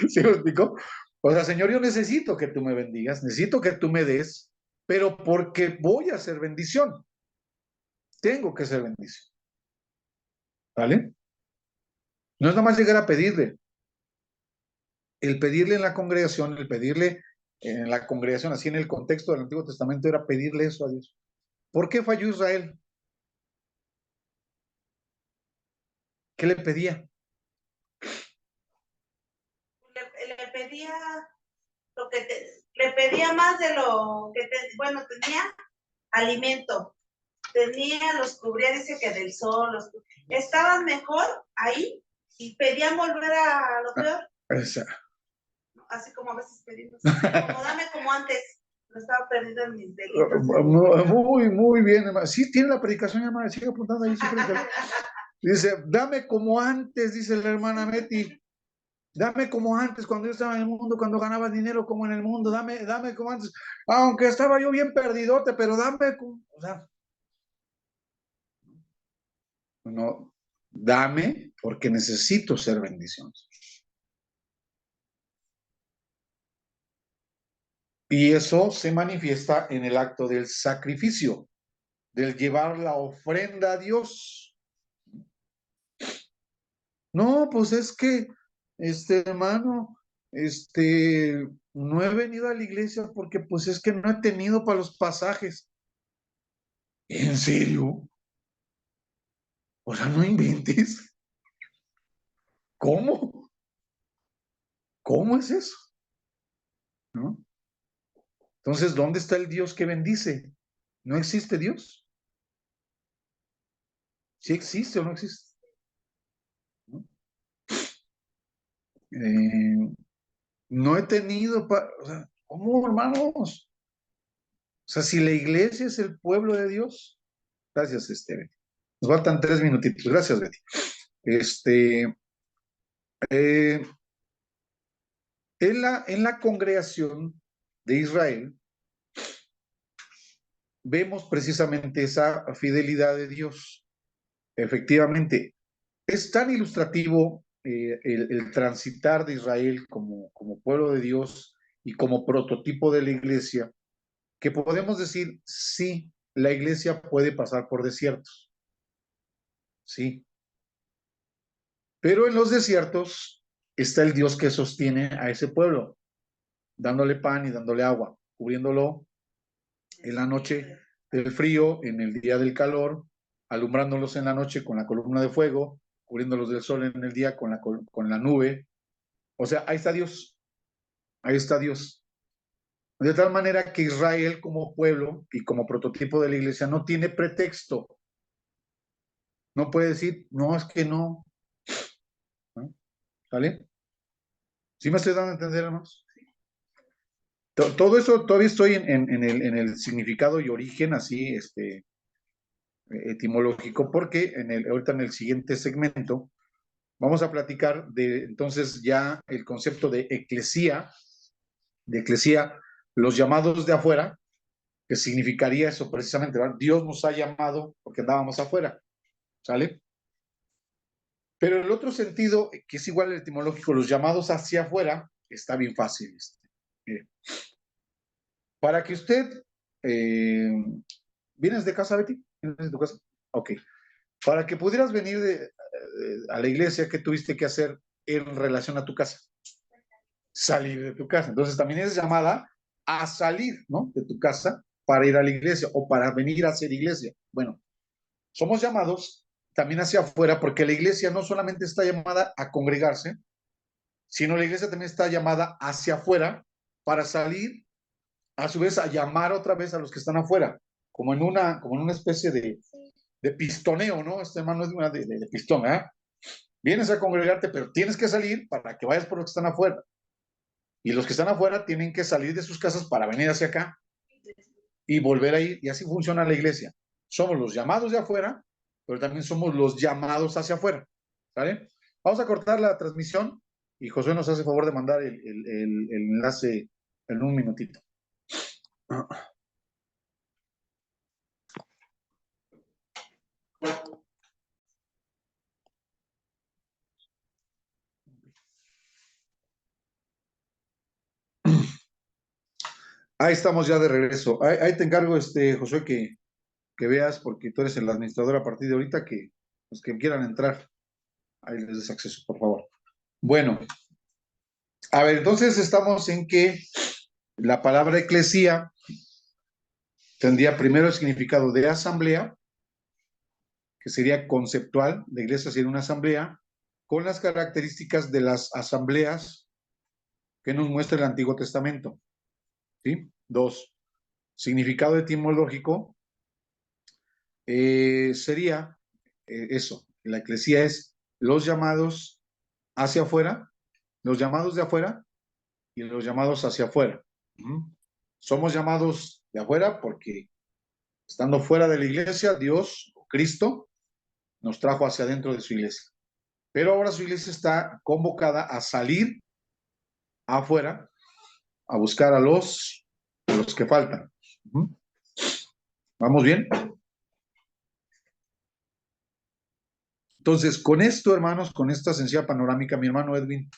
¿Sí me explico? O sea, Señor, yo necesito que tú me bendigas, necesito que tú me des, pero porque voy a ser bendición. Tengo que ser bendición. ¿Vale? No es nada más llegar a pedirle. El pedirle en la congregación, el pedirle en la congregación, así en el contexto del Antiguo Testamento, era pedirle eso a Dios. ¿Por qué falló Israel? ¿Qué le pedía? Le pedía lo que le pedía más de lo que bueno, tenía alimento, los cubría, dice que del sol, estaban mejor ahí y pedían volver a lo peor. Así como a veces pedimos, como dame como antes, no estaba perdido en mis delitos. Muy bien, hermano. Sí, tiene la predicación, hermana, sigue apuntando ahí. Dice, dame como antes, dice la hermana Betty. Dame como antes, cuando yo estaba en el mundo, cuando ganaba dinero como en el mundo, dame como antes. Aunque estaba yo bien perdidote, pero dame como, o sea, no, dame porque necesito ser bendición. Y eso se manifiesta en el acto del sacrificio, del llevar la ofrenda a Dios. No, pues es que, hermano, no he venido a la iglesia porque pues es que no he tenido para los pasajes. ¿En serio? O sea, no inventes. ¿Cómo? ¿Cómo es eso? ¿No? Entonces, ¿dónde está el Dios que bendice? ¿No existe Dios? ¿Sí existe o no existe? ¿No? No he tenido, o sea, ¿cómo, hermanos? O sea, si la iglesia es el pueblo de Dios, gracias, Betty. Nos faltan 3 minutitos. Gracias, Betty. Eh, en la congregación de Israel, vemos precisamente esa fidelidad de Dios. Efectivamente, es tan ilustrativo el transitar de Israel como pueblo de Dios y como prototipo de la iglesia, que podemos decir, sí, la iglesia puede pasar por desiertos, sí, pero en los desiertos está el Dios que sostiene a ese pueblo, dándole pan y dándole agua, cubriéndolo en la noche del frío, en el día del calor, alumbrándolos en la noche con la columna de fuego, cubriéndolos del sol en el día con la nube. O sea, ahí está Dios, ahí está Dios. De tal manera que Israel como pueblo y como prototipo de la iglesia no tiene pretexto. No puede decir, no, es que no. ¿No? ¿Sale? ¿Sí me estoy dando a entender, hermanos? Todo eso todavía estoy en el significado y origen así, etimológico, porque ahorita en el siguiente segmento vamos a platicar de entonces ya el concepto de eclesía, los llamados de afuera, que significaría eso precisamente, ¿verdad? Dios nos ha llamado porque andábamos afuera, ¿sale? Pero el otro sentido, que es igual el etimológico, los llamados hacia afuera, está bien fácil. Para que usted, ¿vienes de casa, Betty? ¿Vienes de tu casa? Ok. Para que pudieras venir a la iglesia, ¿qué tuviste que hacer en relación a tu casa? Salir de tu casa. Entonces también es llamada a salir, ¿no? De tu casa para ir a la iglesia o para venir a hacer iglesia. Bueno, somos llamados también hacia afuera porque la iglesia no solamente está llamada a congregarse, sino la iglesia también está llamada hacia afuera para salir, a su vez, a llamar otra vez a los que están afuera, como en una especie de pistoneo, ¿no? Este hermano es una de pistón, ¿eh? Vienes a congregarte, pero tienes que salir para que vayas por los que están afuera. Y los que están afuera tienen que salir de sus casas para venir hacia acá y volver a ir. Y así funciona la iglesia. Somos los llamados de afuera, pero también somos los llamados hacia afuera. ¿Vale? Vamos a cortar la transmisión y Josué nos hace favor de mandar el enlace en un minutito. Ahí estamos ya de regreso. Ahí te encargo, Josué, que veas, porque tú eres el administrador a partir de ahorita, que los que quieran entrar, ahí les des acceso, por favor. Bueno, a ver, entonces estamos en que la palabra eclesía tendría primero el significado de asamblea, que sería conceptual, la iglesia sería una asamblea, con las características de las asambleas que nos muestra el Antiguo Testamento. ¿Sí? 2. Significado etimológico sería eso, la eclesía es los llamados hacia afuera, los llamados de afuera y los llamados hacia afuera. Somos llamados de afuera porque estando fuera de la iglesia, Dios o Cristo nos trajo hacia adentro de su iglesia. Pero ahora su iglesia está convocada a salir afuera a buscar a los que faltan. ¿Vamos bien? Entonces, con esto, hermanos, con esta sencilla panorámica, mi hermano Edwin,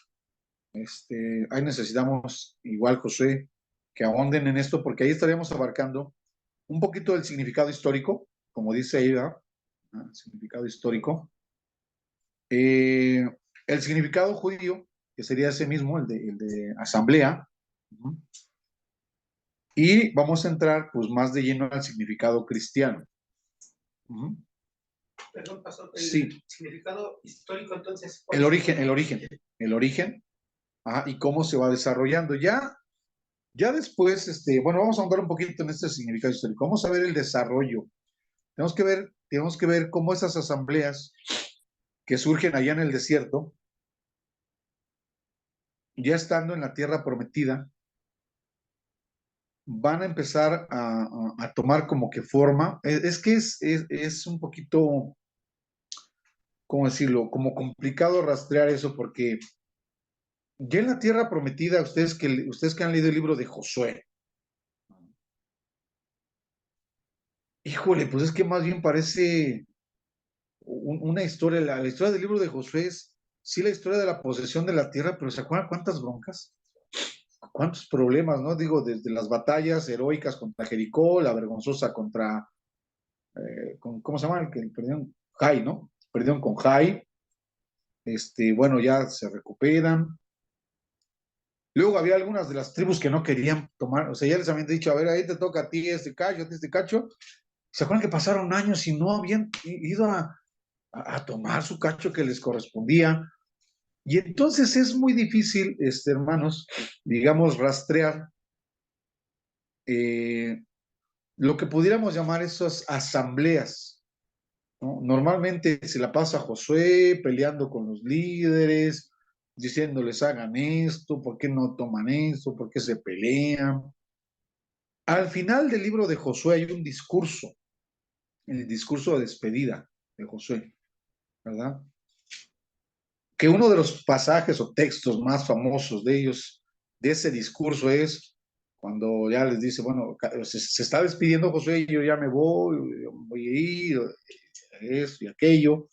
ahí necesitamos, igual José, que ahonden en esto, porque ahí estaríamos abarcando un poquito del significado histórico, como dice ahí, ¿verdad? Significado histórico. El significado judío, que sería ese mismo, el de asamblea. Y vamos a entrar, pues, más de lleno al significado cristiano. Perdón, pastor, sí. Significado histórico, entonces. El origen, y cómo se va desarrollando. Ya después, bueno, vamos a ahondar un poquito en este significado histórico. Vamos a ver el desarrollo. Tenemos que ver cómo esas asambleas que surgen allá en el desierto, ya estando en la tierra prometida, van a empezar a tomar como que forma. Es que es un poquito, ¿cómo decirlo? Como complicado rastrear eso, porque ya en la tierra prometida, ustedes que han leído el libro de Josué, híjole, pues es que más bien parece una historia, la historia del libro de Josué es, sí, la historia de la posesión de la tierra, pero ¿se acuerdan cuántas broncas? ¿Cuántos problemas, no? Digo, desde las batallas heroicas contra Jericó, la vergonzosa contra, ¿cómo se llama? El que perdieron, Jai, ¿no? Perdieron con Jai. Bueno, ya se recuperan. Luego había algunas de las tribus que no querían tomar, o sea, ya les habían dicho, a ver, ahí te toca a ti este cacho, a ti este cacho. ¿Se acuerdan que pasaron años y no habían ido a tomar su cacho que les correspondía? Y entonces es muy difícil, hermanos, digamos, rastrear lo que pudiéramos llamar esas asambleas, ¿no? Normalmente se la pasa Josué peleando con los líderes, diciéndoles hagan esto, ¿por qué no toman esto? ¿Por qué se pelean? Al final del libro de Josué hay un discurso, el discurso de despedida de Josué, ¿verdad? Que uno de los pasajes o textos más famosos de ellos, de ese discurso, es cuando ya les dice, bueno, se está despidiendo Josué y yo ya me voy a ir, esto y aquello.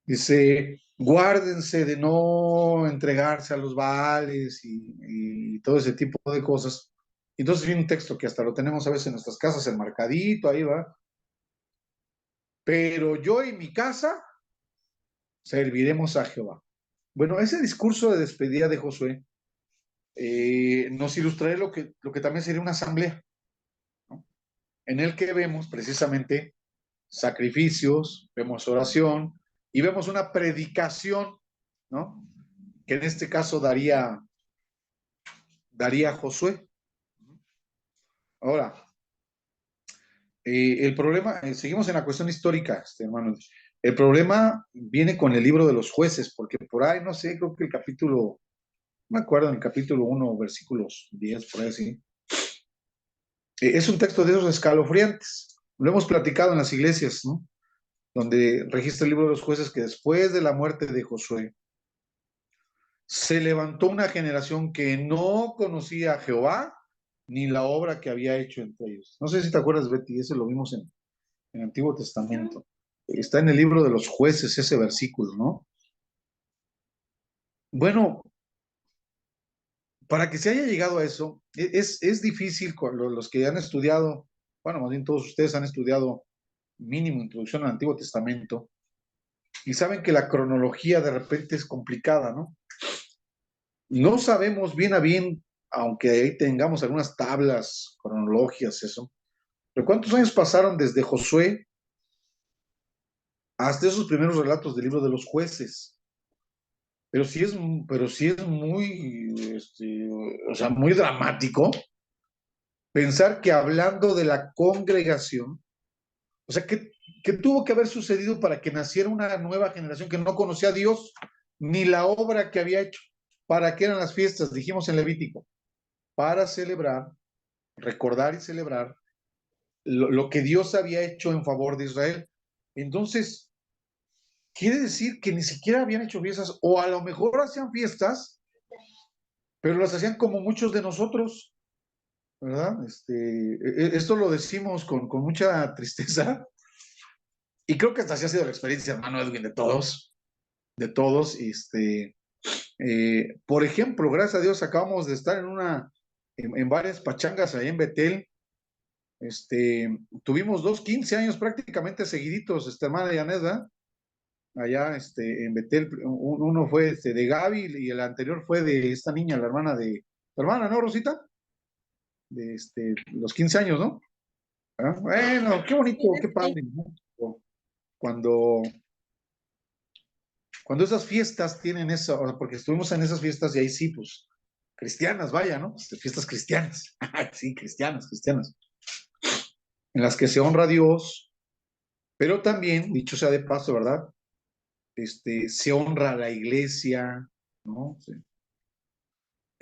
Dice, guárdense de no entregarse a los Baales y todo ese tipo de cosas. Entonces viene un texto que hasta lo tenemos a veces en nuestras casas, enmarcadito, ahí va. Pero yo y mi casa serviremos a Jehová. Bueno, ese discurso de despedida de Josué nos ilustrará lo que también sería una asamblea, ¿no? En el que vemos precisamente sacrificios, vemos oración y vemos una predicación, ¿no? Que en este caso daría daría Josué. Ahora, el problema, seguimos en la cuestión histórica, hermano. El problema viene con el libro de los jueces, porque por ahí, no sé, creo que el capítulo, no me acuerdo, en el capítulo 1, versículos 10, por ahí así. Es un texto de esos escalofriantes. Lo hemos platicado en las iglesias, ¿no? Donde registra el libro de los jueces que después de la muerte de Josué, se levantó una generación que no conocía a Jehová ni la obra que había hecho entre ellos. No sé si te acuerdas, Betty, eso lo vimos en el Antiguo Testamento. Está en el libro de los jueces ese versículo, ¿no? Bueno, para que se haya llegado a eso, es difícil con los que han estudiado, bueno, más bien todos ustedes han estudiado mínimo introducción al Antiguo Testamento y saben que la cronología de repente es complicada, ¿no? No sabemos bien a bien, aunque ahí tengamos algunas tablas cronológicas, eso, pero ¿cuántos años pasaron desde Josué hasta esos primeros relatos del libro de los jueces? Pero sí es muy, o sea, muy dramático pensar que hablando de la congregación, o sea, que tuvo que haber sucedido para que naciera una nueva generación que no conocía a Dios ni la obra que había hecho. ¿Para qué eran las fiestas? Dijimos en Levítico, para celebrar, recordar y celebrar lo que Dios había hecho en favor de Israel. Entonces, quiere decir que ni siquiera habían hecho fiestas, o a lo mejor hacían fiestas, pero las hacían como muchos de nosotros, ¿verdad? Esto lo decimos con mucha tristeza, y creo que esta sí ha sido la experiencia, hermano Edwin, de todos. Por ejemplo, gracias a Dios acabamos de estar en varias pachangas ahí en Betel. Tuvimos 15 años prácticamente seguiditos, hermana Yaneda, allá en Betel. Uno fue de Gaby y el anterior fue de esta niña, la hermana de tu hermana, ¿no, Rosita? De los 15 años, ¿no? ¿Ah? Bueno, qué bonito, qué padre, ¿no? Cuando, cuando esas fiestas tienen eso, o sea, porque estuvimos en esas fiestas y ahí sí, pues, cristianas, vaya, ¿no? Fiestas cristianas, sí, cristianas, en las que se honra a Dios, pero también, dicho sea de paso, ¿verdad? Se honra a la iglesia, ¿no? Sí.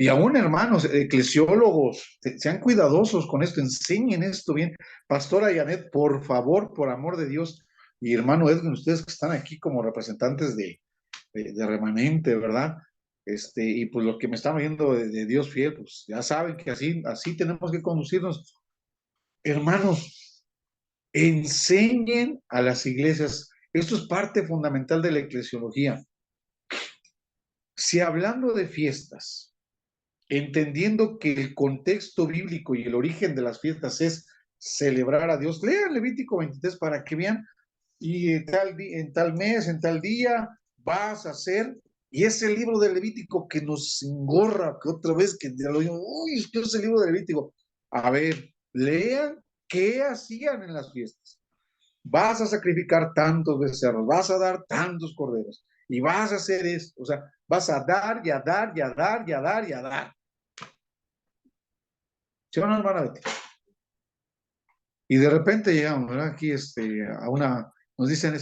Y aún, hermanos, eclesiólogos, sean cuidadosos con esto, enseñen esto bien. Pastora Yanet, por favor, por amor de Dios, y hermano Edwin, ustedes que están aquí como representantes de remanente, ¿verdad? Y pues los que me están oyendo de Dios fiel, pues ya saben que así tenemos que conducirnos. Hermanos, enseñen a las iglesias. Esto es parte fundamental de la eclesiología. Si hablando de fiestas, entendiendo que el contexto bíblico y el origen de las fiestas es celebrar a Dios, lean Levítico 23 para que vean, y en tal mes, en tal día, vas a hacer, y ese libro de Levítico que nos engorra, que otra vez que ya lo digo, uy, es que ese libro de Levítico, a ver, lean qué hacían en las fiestas. Vas a sacrificar tantos becerros, vas a dar tantos corderos, y vas a hacer esto, o sea, vas a dar y a dar y a dar y a dar y a dar. ¿Sí o no, hermana Betty? Y de repente llegamos, ¿verdad? Aquí nos dicen,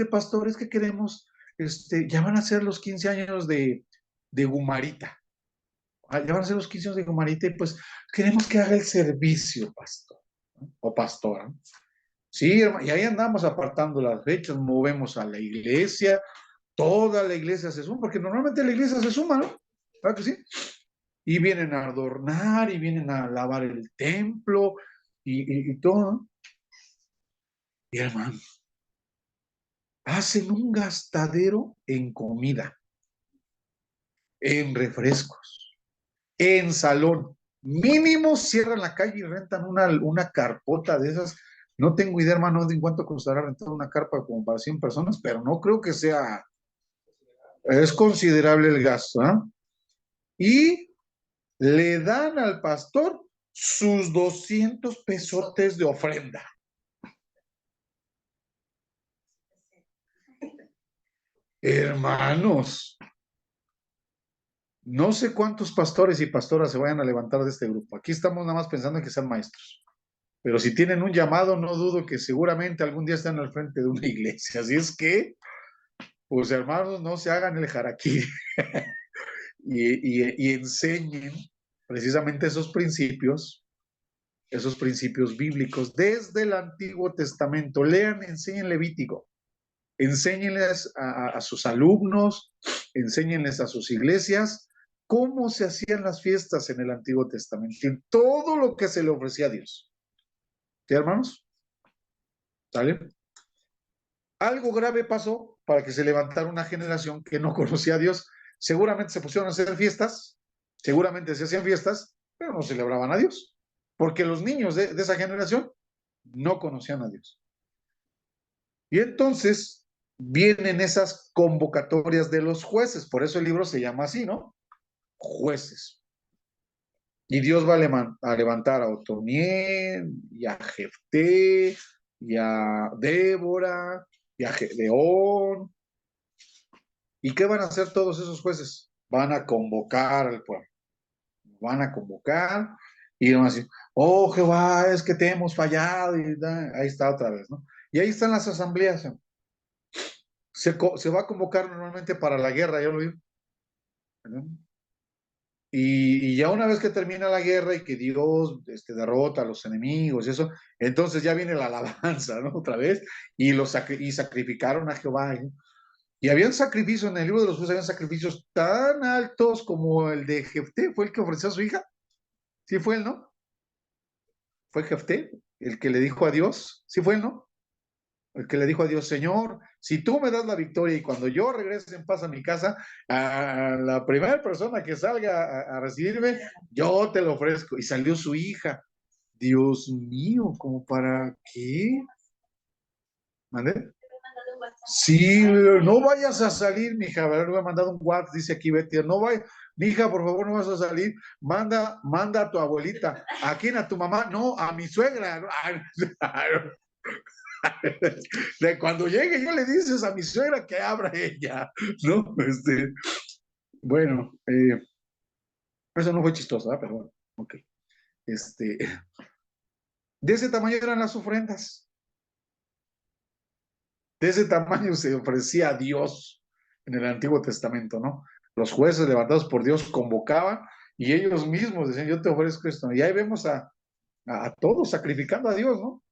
pastor, es que queremos, ya van a ser los 15 años de Gumarita. Ya van a ser los 15 años de Gumarita y pues queremos que haga el servicio, pastor, ¿no? O pastora. Sí, hermano, y ahí andamos apartando las fechas, movemos a la iglesia, toda la iglesia se suma, porque normalmente la iglesia se suma, ¿no? ¿Verdad que sí? Y vienen a adornar, y vienen a lavar el templo, y todo, ¿no? Y hermano, hacen un gastadero en comida, en refrescos, en salón. Mínimo cierran la calle y rentan una carpota de esas. No tengo idea, hermano, de en cuánto costará rentar una carpa como para 100 personas, pero no creo que es considerable el gasto, ¿eh? Y le dan al pastor sus 200 pesotes de ofrenda. Hermanos, No sé cuántos pastores y pastoras se vayan a levantar de este grupo. Aquí estamos nada más pensando en que sean maestros. Pero si tienen un llamado, no dudo que seguramente algún día están al frente de una iglesia. Así es que, pues hermanos, no se hagan el jaraquí y enseñen precisamente esos principios bíblicos desde el Antiguo Testamento. Lean, enseñen Levítico, enséñenles a sus alumnos, enséñenles a sus iglesias cómo se hacían las fiestas en el Antiguo Testamento, en todo lo que se le ofrecía a Dios. ¿Sí, hermanos? ¿Sale? Algo grave pasó para que se levantara una generación que no conocía a Dios. Seguramente se pusieron a hacer fiestas, seguramente se hacían fiestas, pero no celebraban a Dios, porque los niños de esa generación no conocían a Dios. Y entonces vienen esas convocatorias de los jueces, por eso el libro se llama así, ¿no? Jueces. Y Dios va a levantar a Otoniel, y a Jefté, y a Débora, y a Gedeón. ¿Y qué van a hacer todos esos jueces? Van a convocar al pueblo. Van a convocar y van a decir, oh Jehová, es que te hemos fallado. Y ahí está otra vez, ¿no? Y ahí están las asambleas. Se va a convocar normalmente para la guerra, ya lo vi. Y ya una vez que termina la guerra y que Dios derrota a los enemigos y eso, entonces ya viene la alabanza, ¿no? Otra vez, y sacrificaron a Jehová. ¿no? Y habían sacrificios, en el libro de los jueces habían sacrificios tan altos como el de Jefté, fue el que ofreció a su hija. Sí fue él, ¿no? Fue Jefté, el que le dijo a Dios, sí fue él, ¿no? El que le dijo a Dios, Señor, si tú me das la victoria y cuando yo regrese en paz a mi casa, a la primera persona que salga a recibirme, yo te lo ofrezco. Y salió su hija. Dios mío, ¿como para qué? ¿Mande? Sí, no vayas a salir, mija. A ver, me ha mandado un WhatsApp, dice aquí Betty, no vayas, mija, por favor, no vas a salir. Manda a tu abuelita. ¿A quién? ¿A tu mamá? No, a mi suegra. De cuando llegue, yo le dices a mi suegra que abra ella, ¿no? Bueno, eso no fue chistoso, ¿verdad? Pero bueno, ok. De ese tamaño eran las ofrendas. De ese tamaño se ofrecía a Dios en el Antiguo Testamento, ¿no? Los jueces levantados por Dios convocaban y ellos mismos decían, yo te ofrezco esto. Y ahí vemos a todos sacrificando a Dios, ¿no?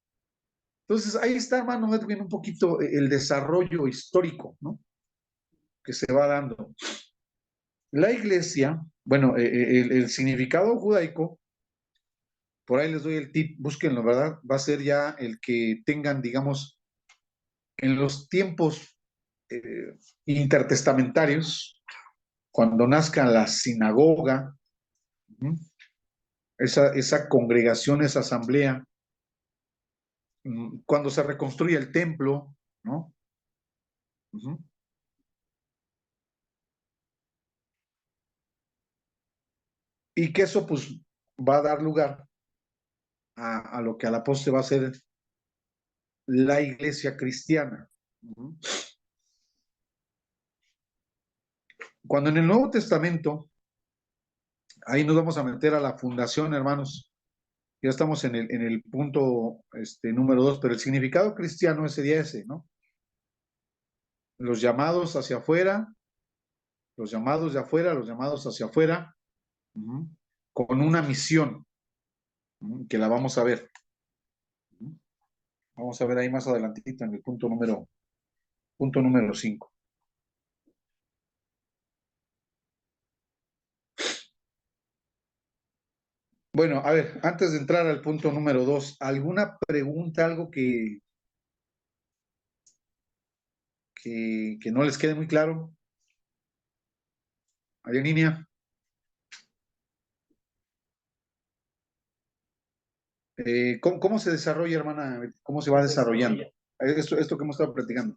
Entonces, ahí está, hermano Edwin, un poquito el desarrollo histórico, ¿no? Que se va dando. La iglesia, bueno, el significado judaico, por ahí les doy el tip, búsquenlo, ¿verdad? Va a ser ya el que tengan, digamos, en los tiempos intertestamentarios, cuando nazca la sinagoga, esa congregación, esa asamblea, cuando se reconstruye el templo, ¿no? Y que eso pues va a dar lugar a lo que a la postre va a ser la iglesia cristiana. Cuando en el Nuevo Testamento, ahí nos vamos a meter a la fundación, hermanos, ya estamos en el punto número 2, pero el significado cristiano sería ese, ¿no? Los llamados hacia afuera, los llamados de afuera, los llamados hacia afuera, con una misión, que la vamos a ver. Vamos a ver ahí más adelantito en el punto número 5. Bueno, a ver, antes de entrar al punto número 2, ¿alguna pregunta, algo que no les quede muy claro? ¿Hay en línea? ¿Cómo se desarrolla, hermana? ¿Cómo se va desarrollando? Esto que hemos estado platicando.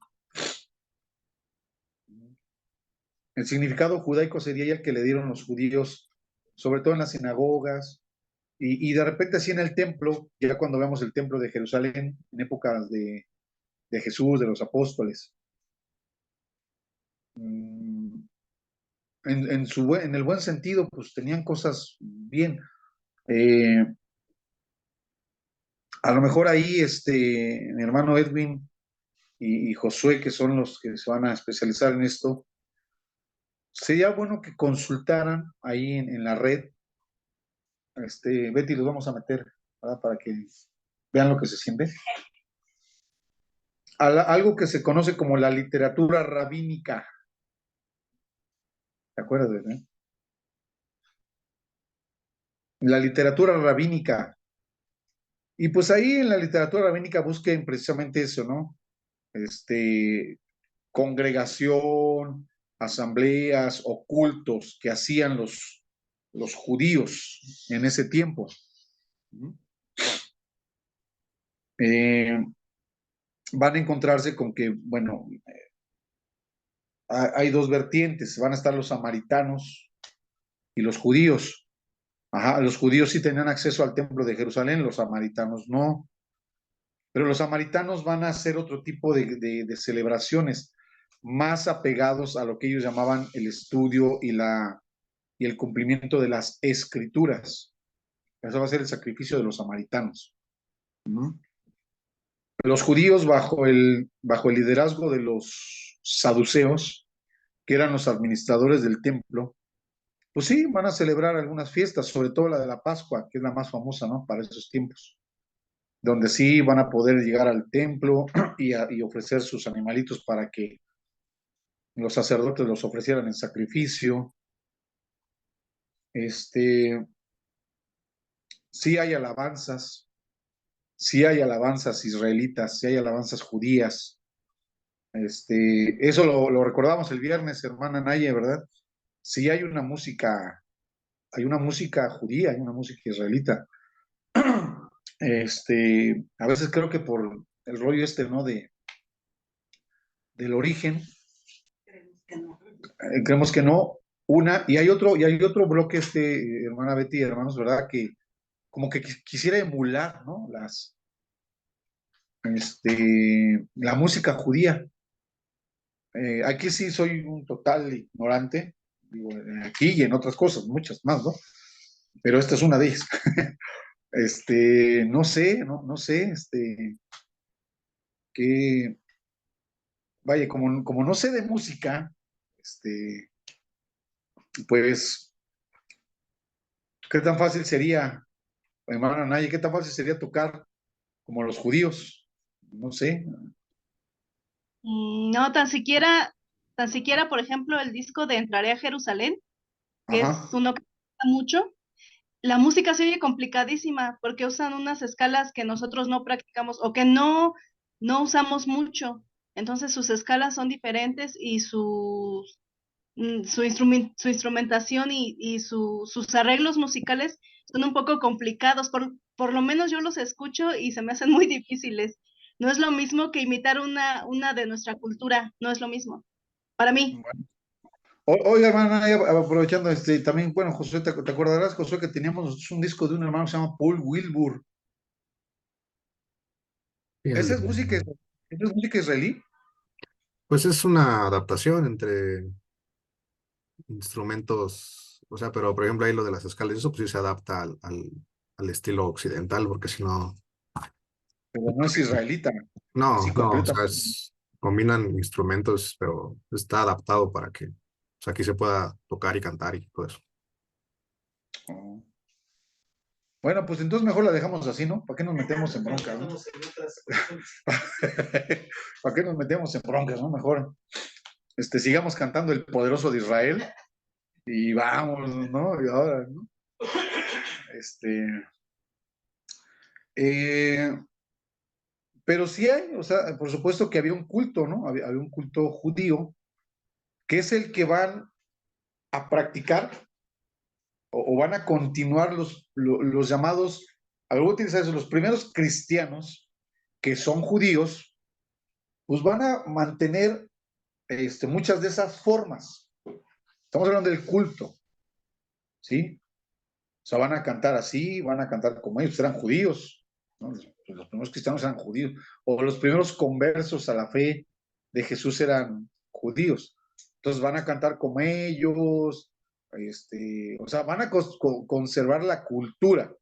El significado judaico sería el que le dieron los judíos, sobre todo en las sinagogas, y de repente así en el templo, ya cuando vemos el templo de Jerusalén, en épocas de Jesús, de los apóstoles. en el buen sentido, pues tenían cosas bien. Eh, a lo mejor ahí, mi hermano Edwin y Josué, que son los que se van a especializar en esto, sería bueno que consultaran ahí en la red. Betty, los vamos a meter, ¿verdad? Para que vean lo que se siente. Algo que se conoce como la literatura rabínica. ¿Te acuerdas de eso? La literatura rabínica. Y pues ahí en la literatura rabínica busquen precisamente eso, ¿no? Congregación, asambleas o cultos que hacían los judíos en ese tiempo. Van a encontrarse con que, bueno, hay dos vertientes, van a estar los samaritanos y los judíos. Ajá, los judíos sí tenían acceso al templo de Jerusalén, los samaritanos no. Pero los samaritanos van a hacer otro tipo de celebraciones más apegados a lo que ellos llamaban el estudio y el cumplimiento de las escrituras. Eso va a ser el sacrificio de los samaritanos. Los judíos bajo el liderazgo de los saduceos, que eran los administradores del templo, pues sí, van a celebrar algunas fiestas, sobre todo la de la Pascua, que es la más famosa, ¿no? Para esos tiempos, donde sí van a poder llegar al templo y ofrecer sus animalitos para que los sacerdotes los ofrecieran en sacrificio. Sí hay alabanzas, sí hay alabanzas israelitas, sí hay alabanzas judías. Eso lo recordamos el viernes, hermana Naye, ¿verdad? Sí hay una música judía, hay una música israelita. A veces creo que por el rollo ¿no? Del origen, creemos que no. Y hay otro bloque, hermana Betty, hermanos, ¿verdad? Que como que quisiera emular, ¿no? La música judía. Aquí sí soy un total ignorante, digo, aquí y en otras cosas, muchas más, ¿no? Pero esta es una de ellas. No sé, no sé, que, vaya, como no sé de música, pues, ¿qué tan fácil sería, hermana Naye, qué tan fácil sería tocar como los judíos? No sé. No, tan siquiera, por ejemplo, el disco de Entraré a Jerusalén, que es Ajá. uno que me gusta mucho, la música se oye complicadísima porque usan unas escalas que nosotros no practicamos o que no usamos mucho. Entonces sus escalas son diferentes y su instrumentación y sus arreglos musicales son un poco complicados. Por lo menos yo los escucho y se me hacen muy difíciles. No es lo mismo que imitar una de nuestra cultura, no es lo mismo. Para mí. Bueno. Oiga, hermana, aprovechando, también, bueno, Josué, ¿te acordarás, Josué, que teníamos un disco de un hermano que se llama Paul Wilbur? Y ¿Esa es música israelí? pues es una adaptación entre instrumentos, o sea, pero por ejemplo ahí lo de las escalas, eso pues sí se adapta al estilo occidental, porque si no, Pero no es israelita, así no, o completa. sea, combinan instrumentos, pero está adaptado para que, o sea, aquí se pueda tocar y cantar y todo eso. Oh. Bueno, pues entonces mejor la dejamos así, ¿no? ¿Para qué nos metemos en broncas, no? Estamos en otras cuestiones. ¿Para qué nos metemos en broncas, no? Mejor, sigamos cantando el poderoso de Israel y vamos, ¿no? Y ahora, ¿no? Eh, pero sí hay, o sea, por supuesto que había un culto, ¿no? Había un culto judío, que es el que van a practicar o van a continuar los llamados, algo utilizar eso, los primeros cristianos que son judíos, pues van a mantener muchas de esas formas. Estamos hablando del culto, ¿sí? O sea, van a cantar así, van a cantar como ellos, eran judíos, ¿no? Los primeros cristianos eran judíos, o los primeros conversos a la fe de Jesús eran judíos. Entonces van a cantar como ellos, o sea, van a conservar la cultura,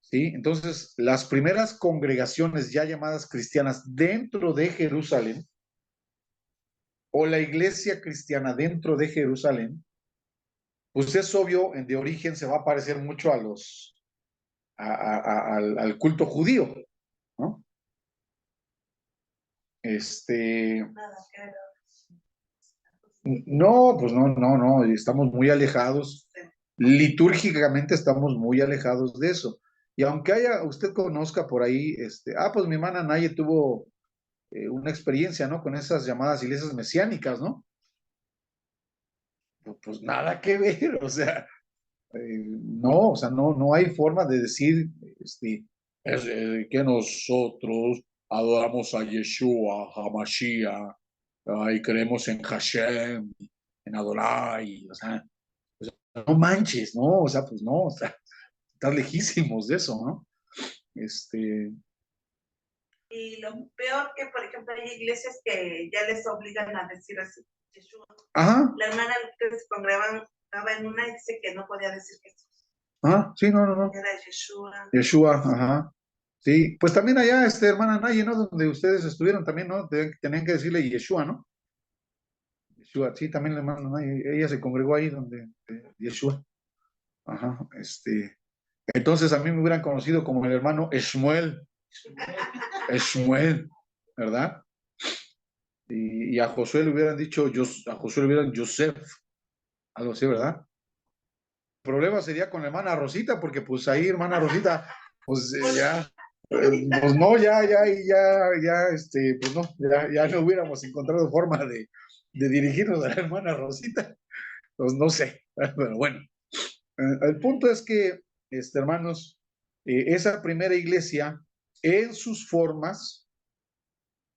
¿sí? Entonces, las primeras congregaciones ya llamadas cristianas dentro de Jerusalén, o la iglesia cristiana dentro de Jerusalén, pues es obvio, de origen se va a parecer mucho al culto judío, ¿no? Nada que ver. No, pues no, estamos muy alejados, litúrgicamente estamos muy alejados de eso. Y aunque usted conozca por ahí, pues mi hermana Naye tuvo una experiencia, ¿no? Con esas llamadas iglesias mesiánicas, ¿no? Pues nada que ver, o sea, no, o sea, no hay forma de decir, que nosotros adoramos a Yeshua, a Mashiach, y creemos en Hashem, en Adonai, o sea, no manches, ¿no? O sea, pues no, o sea, están lejísimos de eso, ¿no? Y lo peor que, por ejemplo, hay iglesias que ya les obligan a decir así, Yeshua. Ajá, La hermana que se congregaba en una y dice que no podía decir Jesús, sí, no. era Yeshua. Yeshua, ajá. Sí, pues también allá, hermana Naye, ¿no? Donde ustedes estuvieron también, ¿no? Tenían que decirle Yeshua, ¿no? Yeshua, sí, también la hermana Naye, ella se congregó ahí donde, Yeshua. Ajá, entonces a mí me hubieran conocido como el hermano Shmuel, ¿verdad? Y a Josué le hubieran dicho, a Josué le hubieran Joseph, algo así, ¿verdad? El problema sería con la hermana Rosita, porque pues ahí, hermana Rosita, pues ya, pues no, pues no, ya no hubiéramos encontrado forma de dirigirnos a la hermana Rosita, pues no sé, pero bueno, el punto es que, hermanos, esa primera iglesia, en sus formas,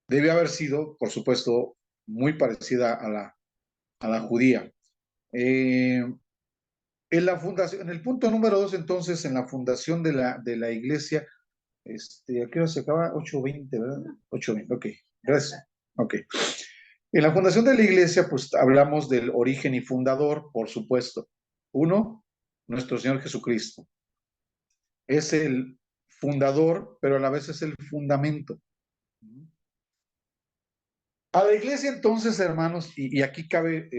debe haber sido, por supuesto, muy parecida a la judía. En la fundación, en el punto número 2, entonces, en la fundación de la iglesia, ¿a qué hora se acaba? 8:20, ¿verdad? 8:20, ok, gracias. Ok. En la fundación de la iglesia, pues hablamos del origen y fundador, por supuesto. Uno, nuestro Señor Jesucristo. Es el fundador, pero a la vez es el fundamento. A la iglesia, entonces, hermanos, y aquí cabe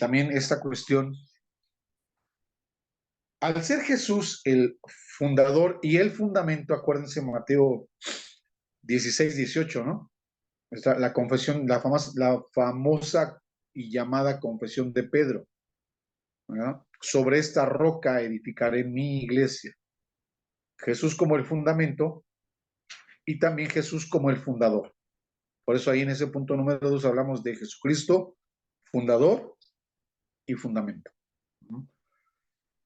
también esta cuestión. Al ser Jesús el fundador y el fundamento, acuérdense Mateo 16-18, ¿no? La confesión, la famosa y llamada confesión de Pedro, ¿no? Sobre esta roca edificaré mi iglesia. Jesús como el fundamento y también Jesús como el fundador. Por eso ahí en ese punto número 2 hablamos de Jesucristo, fundador y fundamento.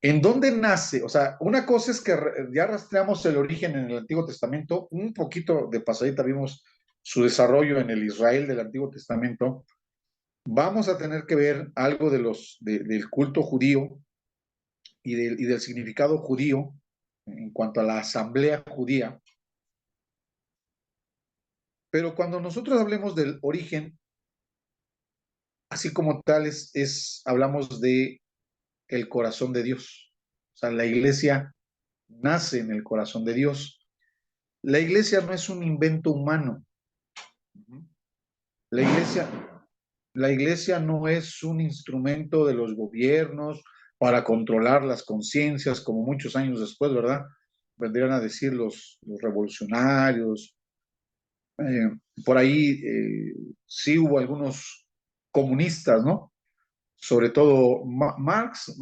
¿En dónde nace? O sea, una cosa es que ya rastreamos el origen en el Antiguo Testamento, un poquito de pasadita vimos su desarrollo en el Israel del Antiguo Testamento. Vamos a tener que ver algo del culto judío y del significado judío en cuanto a la asamblea judía. Pero cuando nosotros hablemos del origen, así como tal, hablamos de el corazón de Dios. O sea, la iglesia nace en el corazón de Dios. La iglesia no es un invento humano. La iglesia no es un instrumento de los gobiernos para controlar las conciencias, como muchos años después, ¿verdad? Vendrían a decir los revolucionarios. Por ahí sí hubo algunos comunistas, ¿no? Sobre todo Marx,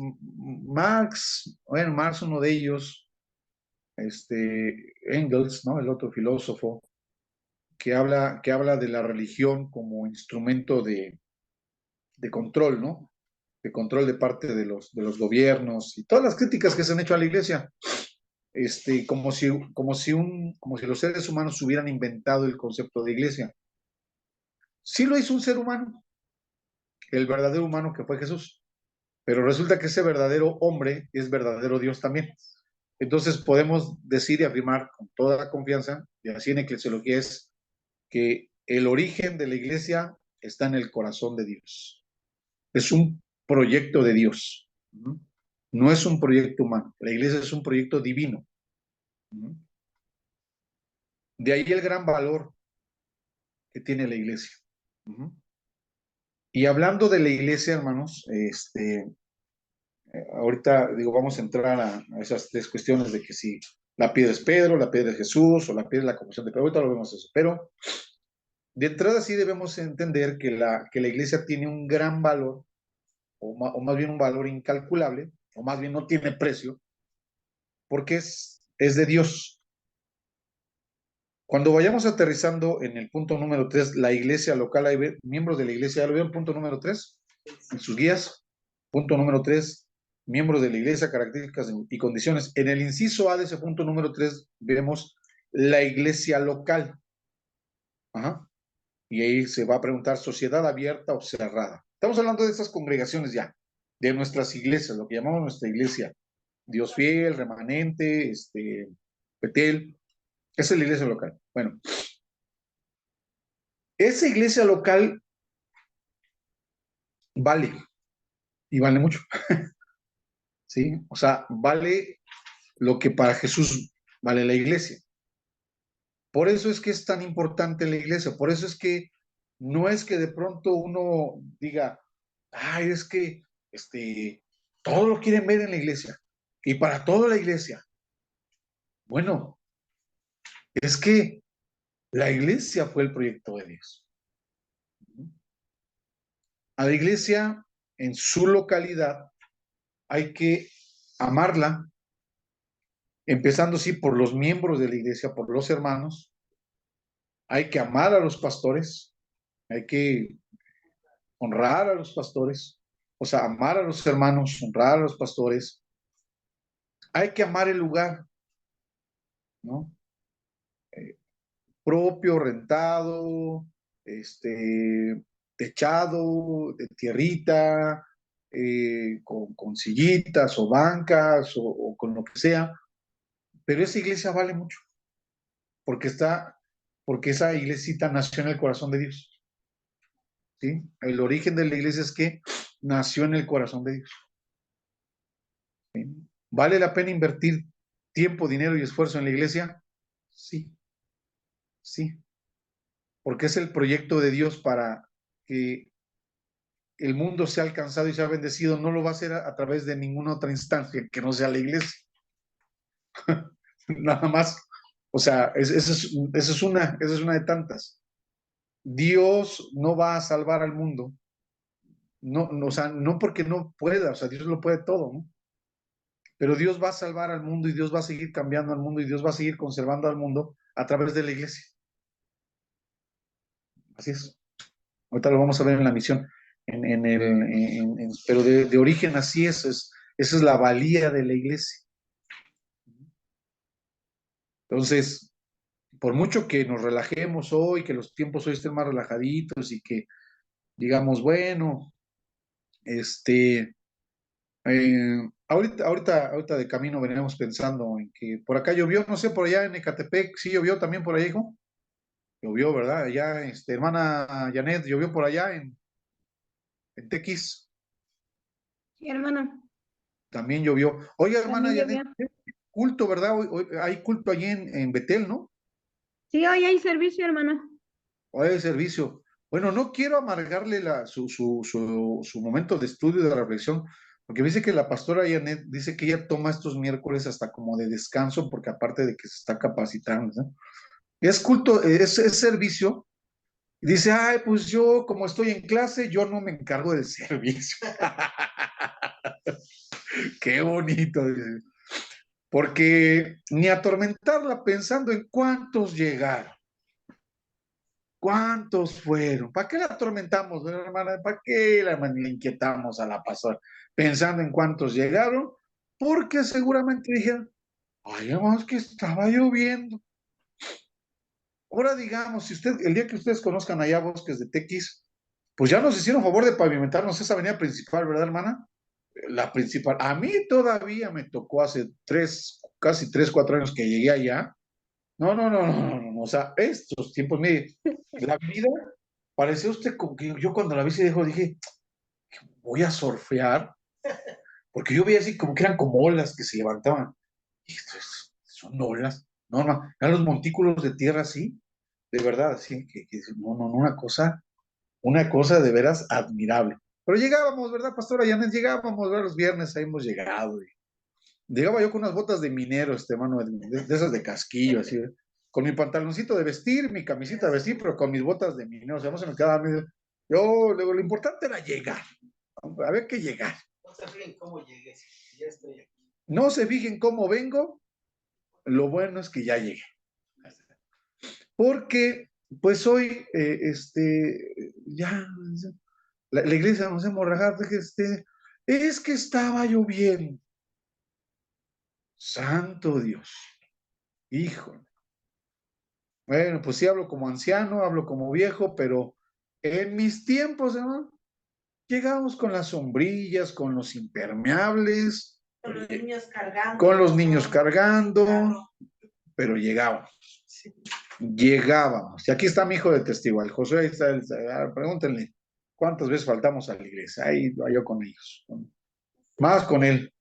uno de ellos, Engels, ¿no? El otro filósofo, que habla de la religión como instrumento de control, ¿no? De control de parte de los gobiernos y todas las críticas que se han hecho a la iglesia, como si los seres humanos hubieran inventado el concepto de iglesia. Sí lo hizo un ser humano, el verdadero humano que fue Jesús, pero resulta que ese verdadero hombre es verdadero Dios también. Entonces podemos decir y afirmar con toda la confianza, y así en eclesiología es, que el origen de la iglesia está en el corazón de Dios. es un proyecto de Dios. No es un proyecto humano. La iglesia es un proyecto divino. De ahí el gran valor que tiene la iglesia. Y hablando de la iglesia, hermanos, ahorita digo, vamos a entrar a esas tres cuestiones de que si la piedra es Pedro, la piedra es Jesús o la piedra es la confesión de Pedro. Ahorita lo vemos eso. Pero de entrada sí debemos entender que la iglesia tiene un gran valor, o más bien un valor incalculable, o más bien no tiene precio, porque es de Dios. Cuando vayamos aterrizando en el punto número 3, la iglesia local, hay miembros de la iglesia, ¿ya lo vieron? Punto número 3, en sus guías. Punto número 3, miembros de la iglesia, características y condiciones. En el inciso A de ese punto número 3 vemos la iglesia local. Ajá. Y ahí se va a preguntar sociedad abierta o cerrada. Estamos hablando de estas congregaciones ya, de nuestras iglesias, lo que llamamos nuestra iglesia. Dios fiel, remanente, Betel. Esa es la iglesia local. Bueno, esa iglesia local vale, y vale mucho. ¿Sí? O sea, vale lo que para Jesús vale la iglesia. Por eso es que es tan importante la iglesia, por eso es que no es que de pronto uno diga, ay, es que todo lo quieren ver en la iglesia, y para toda la iglesia. Bueno, es que la iglesia fue el proyecto de Dios. A la iglesia en su localidad hay que amarla, empezando sí por los miembros de la iglesia, por los hermanos. Hay que amar a los pastores, hay que honrar a los pastores, o sea, amar a los hermanos, honrar a los pastores. Hay que amar el lugar, ¿no? Propio, rentado, techado, de tierrita, con sillitas o bancas o con lo que sea, pero esa iglesia vale mucho, porque esa iglesita nació en el corazón de Dios. ¿Sí? El origen de la iglesia es que nació en el corazón de Dios. ¿Sí? ¿Vale la pena invertir tiempo, dinero y esfuerzo en la iglesia? Sí, sí, porque es el proyecto de Dios para que el mundo sea alcanzado y sea bendecido. No lo va a hacer a través de ninguna otra instancia que no sea la iglesia. Nada más. O sea, esa es una de tantas. Dios no va a salvar al mundo. No, o sea, no porque no pueda, o sea, Dios lo puede todo, ¿no? Pero Dios va a salvar al mundo y Dios va a seguir cambiando al mundo y Dios va a seguir conservando al mundo a través de la iglesia. Así es. Ahorita lo vamos a ver en la misión. Pero de origen así es, esa es la valía de la iglesia. Entonces, por mucho que nos relajemos hoy, que los tiempos hoy estén más relajaditos y que digamos, bueno, ahorita de camino veníamos pensando en que por acá llovió, no sé, por allá en Ecatepec, sí llovió también por ahí, hijo. Llovió, ¿verdad? Allá, hermana Janet, llovió por allá en Tequis. Sí, hermano. También llovió. Oye, hermana También Janet, culto, ¿verdad? Hoy hay culto allí en Betel, ¿no? Sí, hoy hay servicio, hermano. Hoy hay servicio. Bueno, no quiero amargarle su momento de estudio, de reflexión, porque dice que la pastora Janet dice que ella toma estos miércoles hasta como de descanso, porque aparte de que se está capacitando, ¿no? Es culto, es servicio. Y dice, ay, pues yo como estoy en clase, yo no me encargo del servicio. Qué bonito. Porque ni atormentarla pensando en cuántos llegaron. ¿Cuántos fueron? ¿Para qué la atormentamos, hermana? ¿Para qué la inquietamos a la pastora? Pensando en cuántos llegaron, porque seguramente dijeron, ay, hermanos, que estaba lloviendo. Ahora digamos, si el día que ustedes conozcan allá Bosques de Tequis, pues ya nos hicieron favor de pavimentarnos esa avenida principal, ¿verdad, hermana? La principal. A mí todavía me tocó hace casi 3, 4 años que llegué allá. No, o sea, estos tiempos, mire, la vida, parecía usted como que yo cuando la vi se dije, Voy a surfear, porque yo veía así como que eran como olas que se levantaban. Y esto son olas. No, no, eran los montículos de tierra así, de verdad, así, no, no, no, una cosa de veras admirable. Pero llegábamos, ¿verdad, pastora Janet? Llegábamos, ¿verdad? Los viernes ahí hemos llegado. Llegaba yo con unas botas de minero, mano, de esas de casquillo, así, ¿eh? Con mi pantaloncito de vestir, mi camisita de vestir, pero con mis botas de minero, o sea, no se me quedaba medio. Yo, luego, lo importante era llegar, había que llegar. No se fijen cómo llegué, si ya estoy aquí. No se fijen cómo vengo, lo bueno es que ya llegué. Porque, pues hoy, ya, la iglesia nos hemos rajado, es que estaba lloviendo. Santo Dios, hijo. Bueno, pues sí hablo como anciano, hablo como viejo, pero en mis tiempos, hermano, llegamos con las sombrillas, con los impermeables, Con los niños cargando. con los niños cargando, pero llegábamos. Llegábamos. Y aquí está mi hijo de testigo, el José, ahí está, pregúntenle, ¿cuántas veces faltamos a la iglesia? Ahí va yo con ellos. Más con él.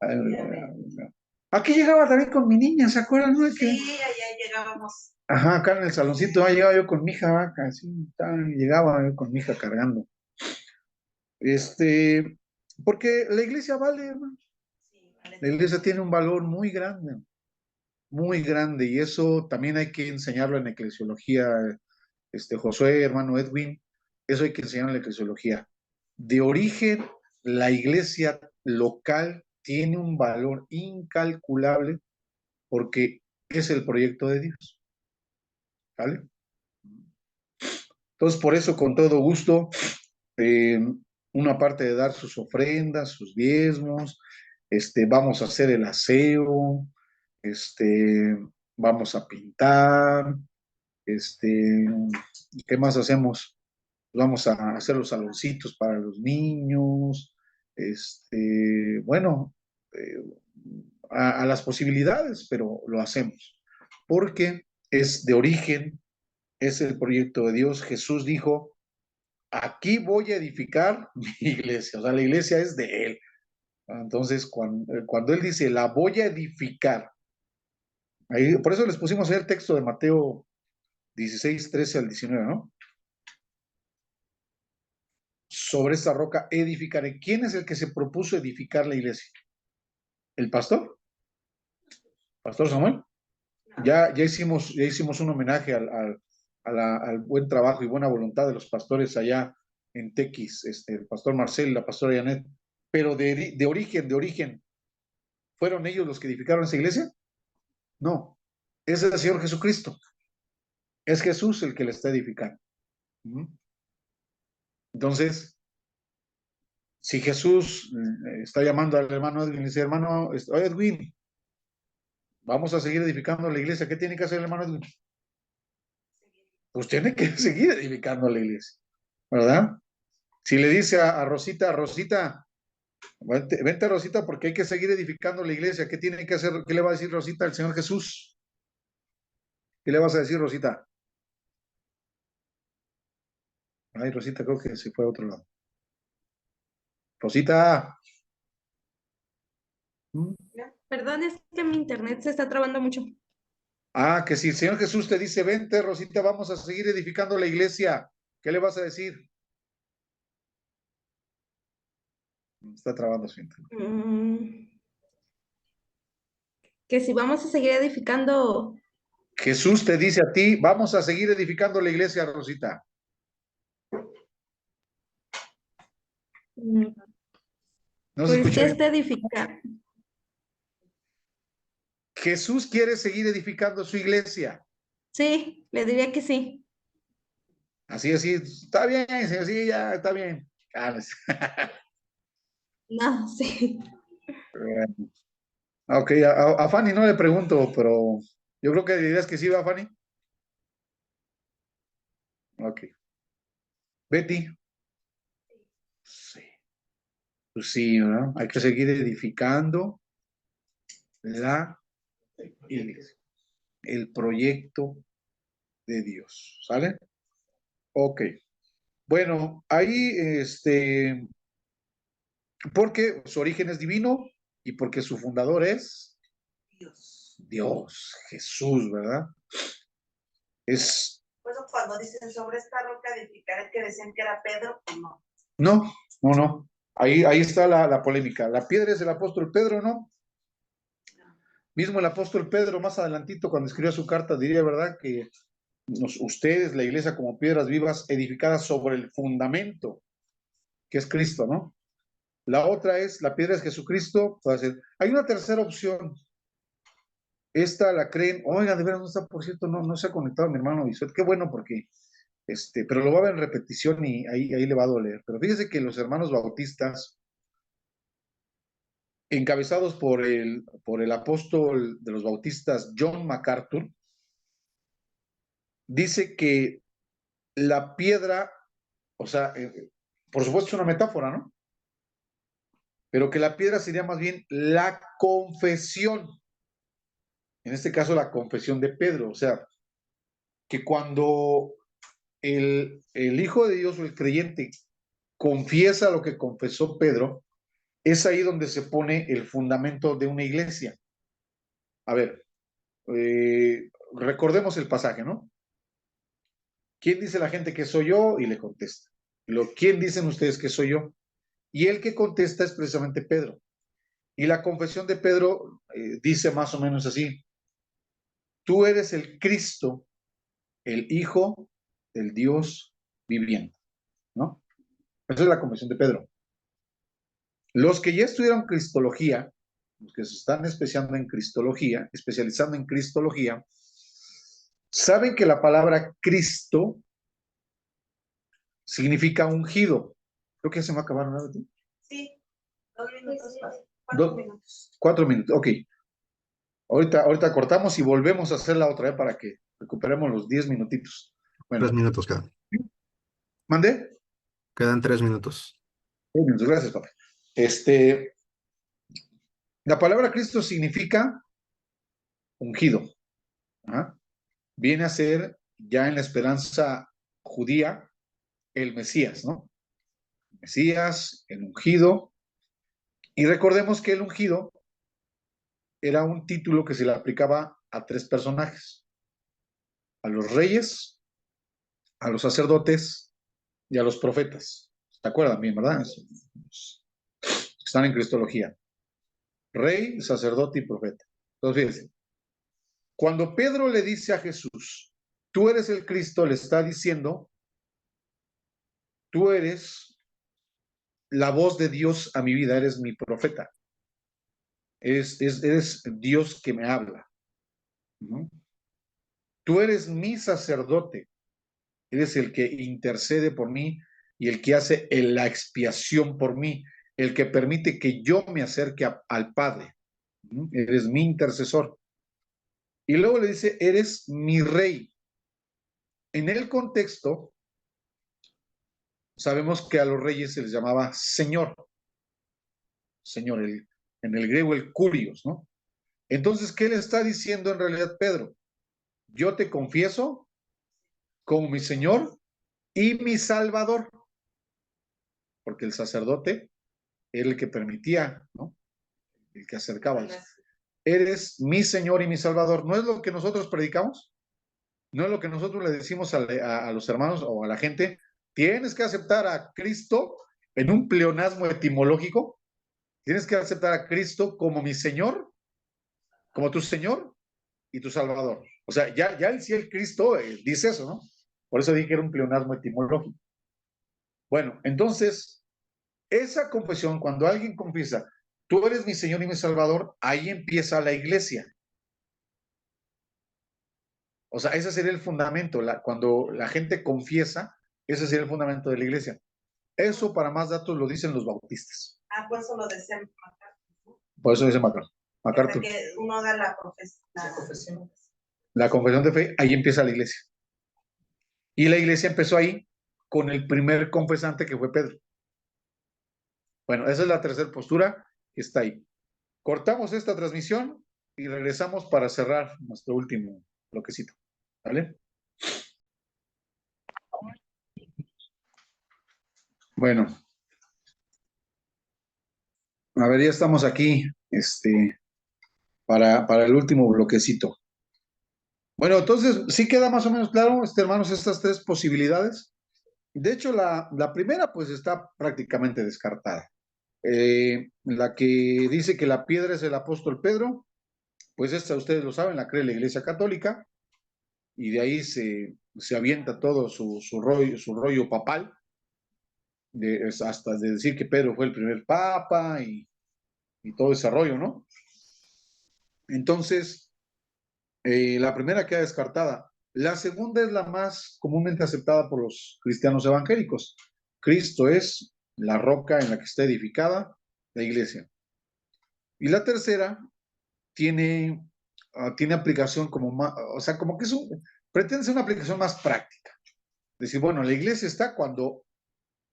Aquí llegaba también con mi niña, ¿se acuerdan? ¿No? Sí, allá llegábamos. Ajá, acá en el saloncito, ahí llegaba yo con mi hija, vaca, así, llegaba yo con mi hija cargando. Porque la iglesia vale, hermano. Sí, vale. La iglesia tiene un valor muy grande, y eso también hay que enseñarlo en eclesiología, Josué, hermano Edwin, eso hay que enseñarlo en la eclesiología. De origen, la iglesia local tiene un valor incalculable porque es el proyecto de Dios. ¿Vale? Entonces, por eso, con todo gusto, una parte de dar sus ofrendas, sus diezmos, vamos a hacer el aseo, vamos a pintar, ¿qué más hacemos? Vamos a hacer los saloncitos para los niños, bueno, a las posibilidades, pero lo hacemos, porque es de origen, es el proyecto de Dios. Jesús dijo, aquí voy a edificar mi iglesia, o sea, la iglesia es de Él. Entonces, cuando Él dice, la voy a edificar, ahí, por eso les pusimos el texto de Mateo 16, 13 al 19, ¿no? Sobre esta roca edificaré. ¿Quién es el que se propuso edificar la iglesia? ¿El pastor? ¿Pastor Samuel? Ya hicimos un homenaje al buen trabajo y buena voluntad de los pastores allá en Tequis, el pastor Marcel y la pastora Janet, pero de origen, ¿fueron ellos los que edificaron esa iglesia? No, es el Señor Jesucristo, es Jesús el que la está edificando. Entonces, si Jesús está llamando al hermano Edwin y dice, hermano, Edwin, vamos a seguir edificando la iglesia, ¿qué tiene que hacer el hermano Edwin? Pues tiene que seguir edificando la iglesia, ¿verdad? Si le dice a Rosita, Rosita, vente Rosita, porque hay que seguir edificando la iglesia, ¿qué tiene que hacer? ¿Qué le va a decir Rosita al Señor Jesús? ¿Qué le vas a decir, Rosita? Ay, Rosita, creo que se fue a otro lado. Rosita. Perdón, es que mi internet se está trabando mucho. Ah, que si el Señor Jesús te dice, vente, Rosita, vamos a seguir edificando la iglesia, ¿qué le vas a decir? Está trabando su internet. Que si vamos a seguir edificando. Jesús te dice a ti, vamos a seguir edificando la iglesia, Rosita. No se Pues escucha que bien. está edificando. Jesús quiere seguir edificando su iglesia. Sí, le diría que sí. Así, está bien, señor, sí, ya, está bien. No, sí. Ok, a Fanny no le pregunto, pero yo creo que dirías que sí, ¿va, Fanny? Ok. Betty. Sí. Pues sí, ¿no? Hay que seguir edificando la iglesia, el proyecto de Dios, ¿sale? Ok. Bueno, ahí, porque su origen es divino y porque su fundador es Dios, Jesús, ¿verdad? Es, Por eso cuando dicen sobre esta roca edificaré, que decían que era Pedro, pues no. no. Ahí está la polémica. La piedra es el apóstol Pedro, ¿no? Mismo el apóstol Pedro, más adelantito, cuando escribió su carta, diría, ¿verdad? Que ustedes, la iglesia, como piedras vivas, edificadas sobre el fundamento, que es Cristo, ¿no? La otra es, la piedra es Jesucristo. Puede ser. Hay una tercera opción. Esta la creen, oiga, de veras no está, por cierto, no se ha conectado mi hermano Bisuet. Qué bueno, porque, pero lo va a ver en repetición y ahí le va a doler. Pero fíjese que los hermanos bautistas, encabezados por el apóstol de los bautistas, John MacArthur, dice que la piedra, o sea, por supuesto es una metáfora, ¿no? Pero que la piedra sería más bien la confesión. En este caso, la confesión de Pedro. O sea, que cuando el Hijo de Dios o el creyente confiesa lo que confesó Pedro, es ahí donde se pone el fundamento de una iglesia. A ver, recordemos el pasaje, ¿no? ¿Quién dice la gente que soy yo? Y le contesta. ¿Quién dicen ustedes que soy yo? Y el que contesta es precisamente Pedro. Y la confesión de Pedro dice más o menos así: tú eres el Cristo, el Hijo del Dios viviente, ¿no? Esa es la confesión de Pedro. Los que ya estudiaron Cristología, los que se están especializando en Cristología, saben que la palabra Cristo significa ungido. Creo que ya se me va a acabar, ¿no? Sí, 2 minutos más. 4 minutos. 4 minutos, ok. Ahorita cortamos y volvemos a hacer la otra, para que recuperemos los 10 minutitos. Bueno, 3 minutos quedan. ¿mandé? Quedan 3 minutos. 3 minutos, gracias, papá. La palabra Cristo significa ungido. ¿Ah? Viene a ser, ya en la esperanza judía, el Mesías, ¿no? El Mesías, el ungido. Y recordemos que el ungido era un título que se le aplicaba a 3 personajes: a los reyes, a los sacerdotes y a los profetas. ¿Se acuerdan bien, verdad? Están en Cristología. Rey, sacerdote y profeta. Entonces, fíjense, cuando Pedro le dice a Jesús, tú eres el Cristo, le está diciendo, tú eres la voz de Dios a mi vida, eres mi profeta. Eres Dios que me habla. ¿No? Tú eres mi sacerdote, eres el que intercede por mí y el que hace la expiación por mí, el que permite que yo me acerque al Padre. ¿No? Eres mi intercesor. Y luego le dice, eres mi rey. En el contexto, sabemos que a los reyes se les llamaba señor, en el griego el kurios, ¿no? Entonces, ¿qué le está diciendo en realidad Pedro? Yo te confieso como mi Señor y mi Salvador, porque el sacerdote era el que permitía, ¿no? El que acercaba. Eres mi Señor y mi Salvador. ¿No es lo que nosotros predicamos? ¿No es lo que nosotros le decimos a los hermanos o a la gente? Tienes que aceptar a Cristo en un pleonasmo etimológico. Tienes que aceptar a Cristo como mi Señor, como tu Señor y tu Salvador. O sea, ya el Cristo dice eso, ¿no? Por eso dije que era un pleonasmo etimológico. Bueno, entonces, esa confesión, cuando alguien confiesa, tú eres mi Señor y mi Salvador, ahí empieza la iglesia. O sea, ese sería el fundamento. Cuando la gente confiesa, ese sería el fundamento de la iglesia. Eso, para más datos, lo dicen los bautistas. Ah, por eso lo decía MacArthur. Por eso dice MacArthur. Que uno da la confesión. La confesión de fe, ahí empieza la iglesia. Y la iglesia empezó ahí con el primer confesante, que fue Pedro. Bueno, esa es la tercera postura que está ahí. Cortamos esta transmisión y regresamos para cerrar nuestro último bloquecito. ¿Vale? Bueno. A ver, ya estamos aquí, para el último bloquecito. Bueno, entonces, sí queda más o menos claro, hermanos, estas tres posibilidades. De hecho, la primera, pues, está prácticamente descartada. La que dice que la piedra es el apóstol Pedro, pues esta ustedes lo saben, la cree la Iglesia Católica, y de ahí se avienta todo su rollo papal, hasta de decir que Pedro fue el primer papa y todo ese rollo, ¿no? Entonces, la primera queda descartada. La segunda es la más comúnmente aceptada por los cristianos evangélicos. Cristo es la roca en la que está edificada la iglesia. Y la tercera tiene aplicación como más, o sea, como que pretende ser una aplicación más práctica. Decir, bueno, la iglesia está cuando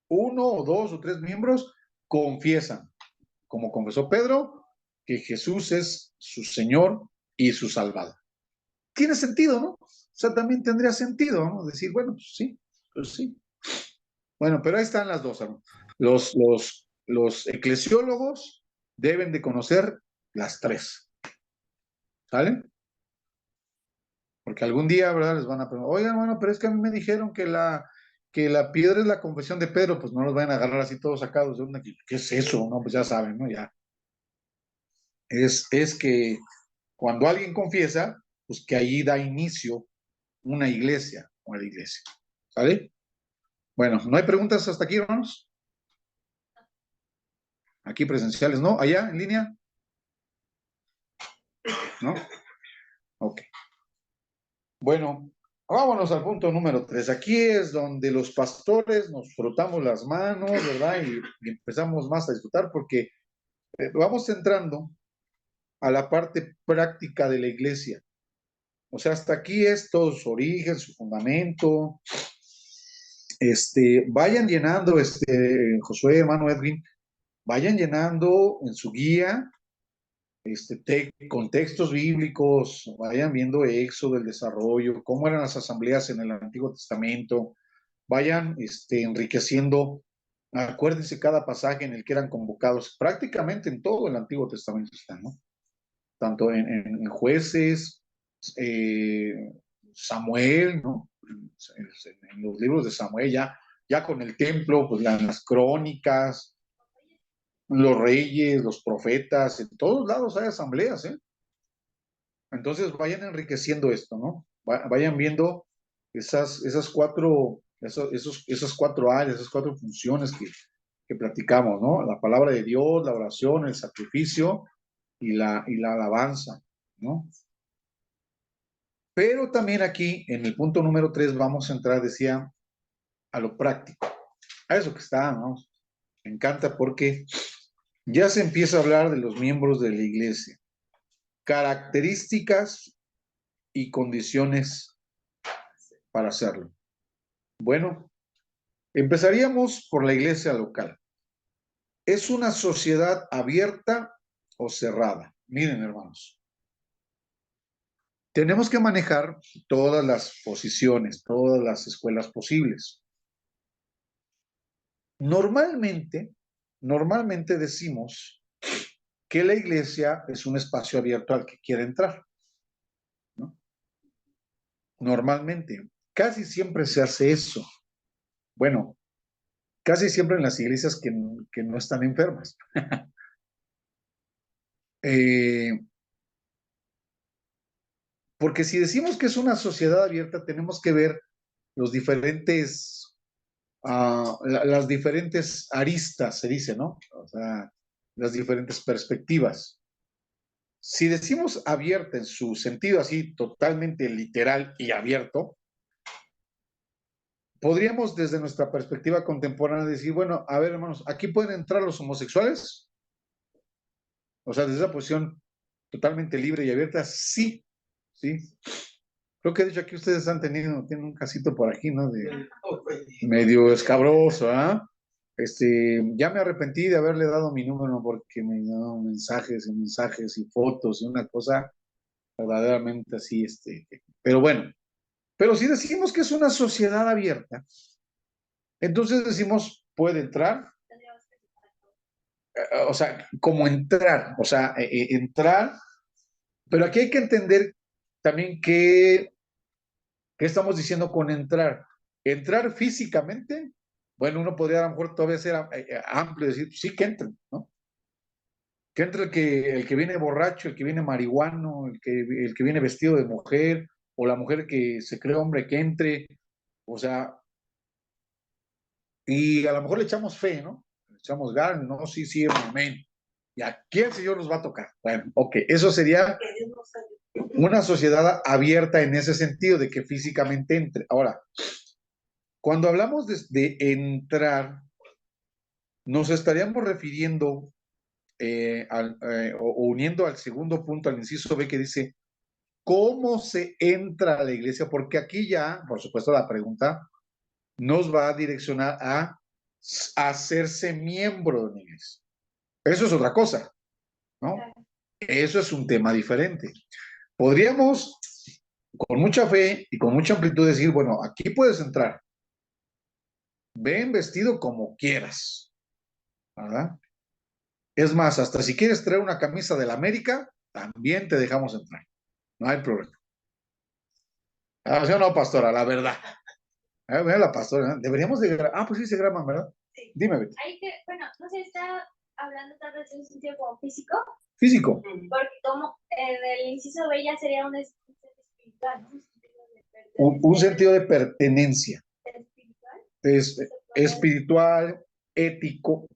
uno o dos o tres miembros confiesan, como confesó Pedro, que Jesús es su Señor y su Salvador. Tiene sentido, ¿no? O sea, también tendría sentido, ¿no? Decir, bueno, pues sí. Bueno, pero ahí están las dos, ¿no? Los eclesiólogos deben de conocer las tres, ¿sale? Porque algún día, ¿verdad? Les van a preguntar, oigan, hermano, pero es que a mí me dijeron que la piedra es la confesión de Pedro, pues no los vayan a agarrar así todos sacados de una, ¿qué es eso? No, pues ya saben, ¿no? Ya. Es que cuando alguien confiesa, pues que ahí da inicio una iglesia o la iglesia, ¿sale? Bueno, ¿no hay preguntas hasta aquí, hermanos? Aquí presenciales, ¿no? ¿Allá, en línea? ¿No? Ok. Bueno, vámonos al punto número 3. Aquí es donde los pastores nos frotamos las manos, ¿verdad? Y empezamos más a disfrutar porque vamos entrando a la parte práctica de la iglesia. O sea, hasta aquí es todo su origen, su fundamento. Vayan llenando, Josué, hermano Edwin, vayan llenando en su guía contextos bíblicos, vayan viendo Éxodo, el desarrollo, cómo eran las asambleas en el Antiguo Testamento, vayan enriqueciendo, acuérdense cada pasaje en el que eran convocados, prácticamente en todo el Antiguo Testamento están, ¿no? Tanto en Jueces, Samuel, ¿no? En los libros de Samuel, ya con el templo, pues las crónicas, los reyes, los profetas, en todos lados hay asambleas, ¿eh? Entonces vayan enriqueciendo esto, ¿no? Vayan viendo esas cuatro áreas, esas cuatro funciones que platicamos, ¿no? La palabra de Dios, la oración, el sacrificio y la alabanza, ¿no? Pero también aquí, en el punto número 3, vamos a entrar, decía, a lo práctico. A eso que está, ¿no? Me encanta porque ya se empieza a hablar de los miembros de la iglesia. Características y condiciones para hacerlo. Bueno, empezaríamos por la iglesia local. ¿Es una sociedad abierta o cerrada? Miren, hermanos, tenemos que manejar todas las posiciones, todas las escuelas posibles. Normalmente decimos que la iglesia es un espacio abierto al que quiera entrar, ¿no? Normalmente, casi siempre se hace eso. Bueno, casi siempre en las iglesias que no están enfermas. Porque si decimos que es una sociedad abierta, tenemos que ver las diferentes aristas, se dice, ¿no? O sea, las diferentes perspectivas. Si decimos abierta en su sentido así totalmente literal y abierto, podríamos desde nuestra perspectiva contemporánea decir, bueno, a ver, hermanos, ¿aquí pueden entrar los homosexuales? O sea, desde esa posición totalmente libre y abierta, sí, sí. Creo que de hecho aquí ustedes tienen un casito por aquí, ¿no? De medio escabroso, ¿ah? Ya me arrepentí de haberle dado mi número porque me dieron mensajes y fotos y una cosa verdaderamente así, pero bueno, pero si decimos que es una sociedad abierta, entonces decimos, puede entrar o sea, como entrar, o sea, entrar, pero aquí hay que entender también qué estamos diciendo con entrar. Entrar físicamente, bueno, uno podría a lo mejor todavía ser amplio y decir, sí que entren, ¿no? Que entre el que viene borracho, el que viene marihuano, el que viene vestido de mujer, o la mujer que se cree hombre que entre, o sea, y a lo mejor le echamos fe, ¿no? Le echamos ganas, no, sí, sí, amén. ¿Y a quién Señor nos va a tocar? Bueno, ok, eso sería Que Dios nos ayude. una sociedad abierta en ese sentido, de que físicamente entre. Ahora, cuando hablamos de entrar, nos estaríamos refiriendo o uniendo al segundo punto, al inciso B, que dice, ¿cómo se entra a la iglesia? Porque aquí ya, por supuesto, la pregunta nos va a direccionar a hacerse miembro de una iglesia. Eso es otra cosa, ¿no? Eso es un tema diferente. Podríamos, con mucha fe y con mucha amplitud, decir, bueno, aquí puedes entrar. Ven vestido como quieras, ¿verdad? Es más, hasta si quieres traer una camisa de la América, también te dejamos entrar. No hay problema. ¿Sí o no, pastora? La verdad. Mira la pastora, deberíamos de grabar. Ah, pues sí se graban, ¿verdad? Sí. Dime, Betty. Hay que, bueno, no se está hablando tal vez de un sentido como físico, Físico. porque como en el inciso B ya sería un sentido espiritual, ¿no? Un sentido de pertenencia. Espiritual. Es espiritual, ético.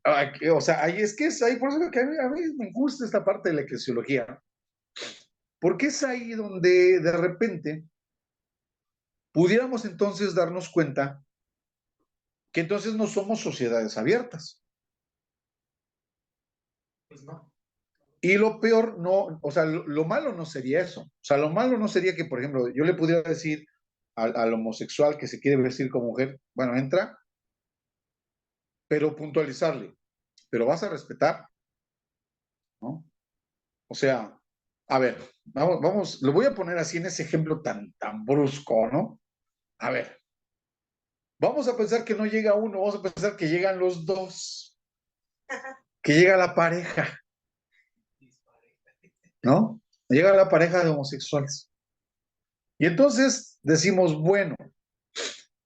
O sea, ahí es que es ahí, por eso que a mí me gusta esta parte de la eclesiología. Porque es ahí donde de repente pudiéramos entonces darnos cuenta que entonces no somos sociedades abiertas. Pues no. Y lo peor, no, o sea, lo malo no sería eso. O sea, lo malo no sería que, por ejemplo, yo le pudiera decir al homosexual que se quiere vestir como mujer, bueno, entra, pero puntualizarle, pero vas a respetar, ¿no? O sea, a ver, vamos, lo voy a poner así en ese ejemplo tan brusco, ¿no? A ver, vamos a pensar que no llega uno, vamos a pensar que llegan los dos, que llega la pareja, ¿no? Llega la pareja de homosexuales. Y entonces decimos, bueno,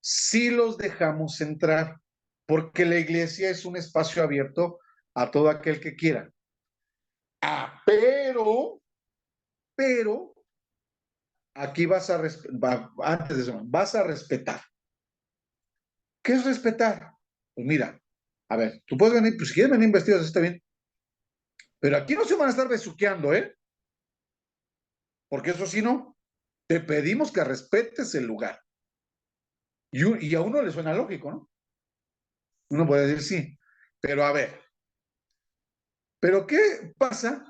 sí los dejamos entrar, porque la iglesia es un espacio abierto a todo aquel que quiera. Ah, pero, aquí vas a, antes de eso, vas a respetar. ¿Qué es respetar? Pues mira, a ver, tú puedes venir, pues si quieres venir vestidos, está bien, pero aquí no se van a estar besuqueando, ¿eh? Porque eso sí no, te pedimos que respetes el lugar. Y a uno le suena lógico, ¿no? Uno puede decir sí, pero a ver, ¿pero qué pasa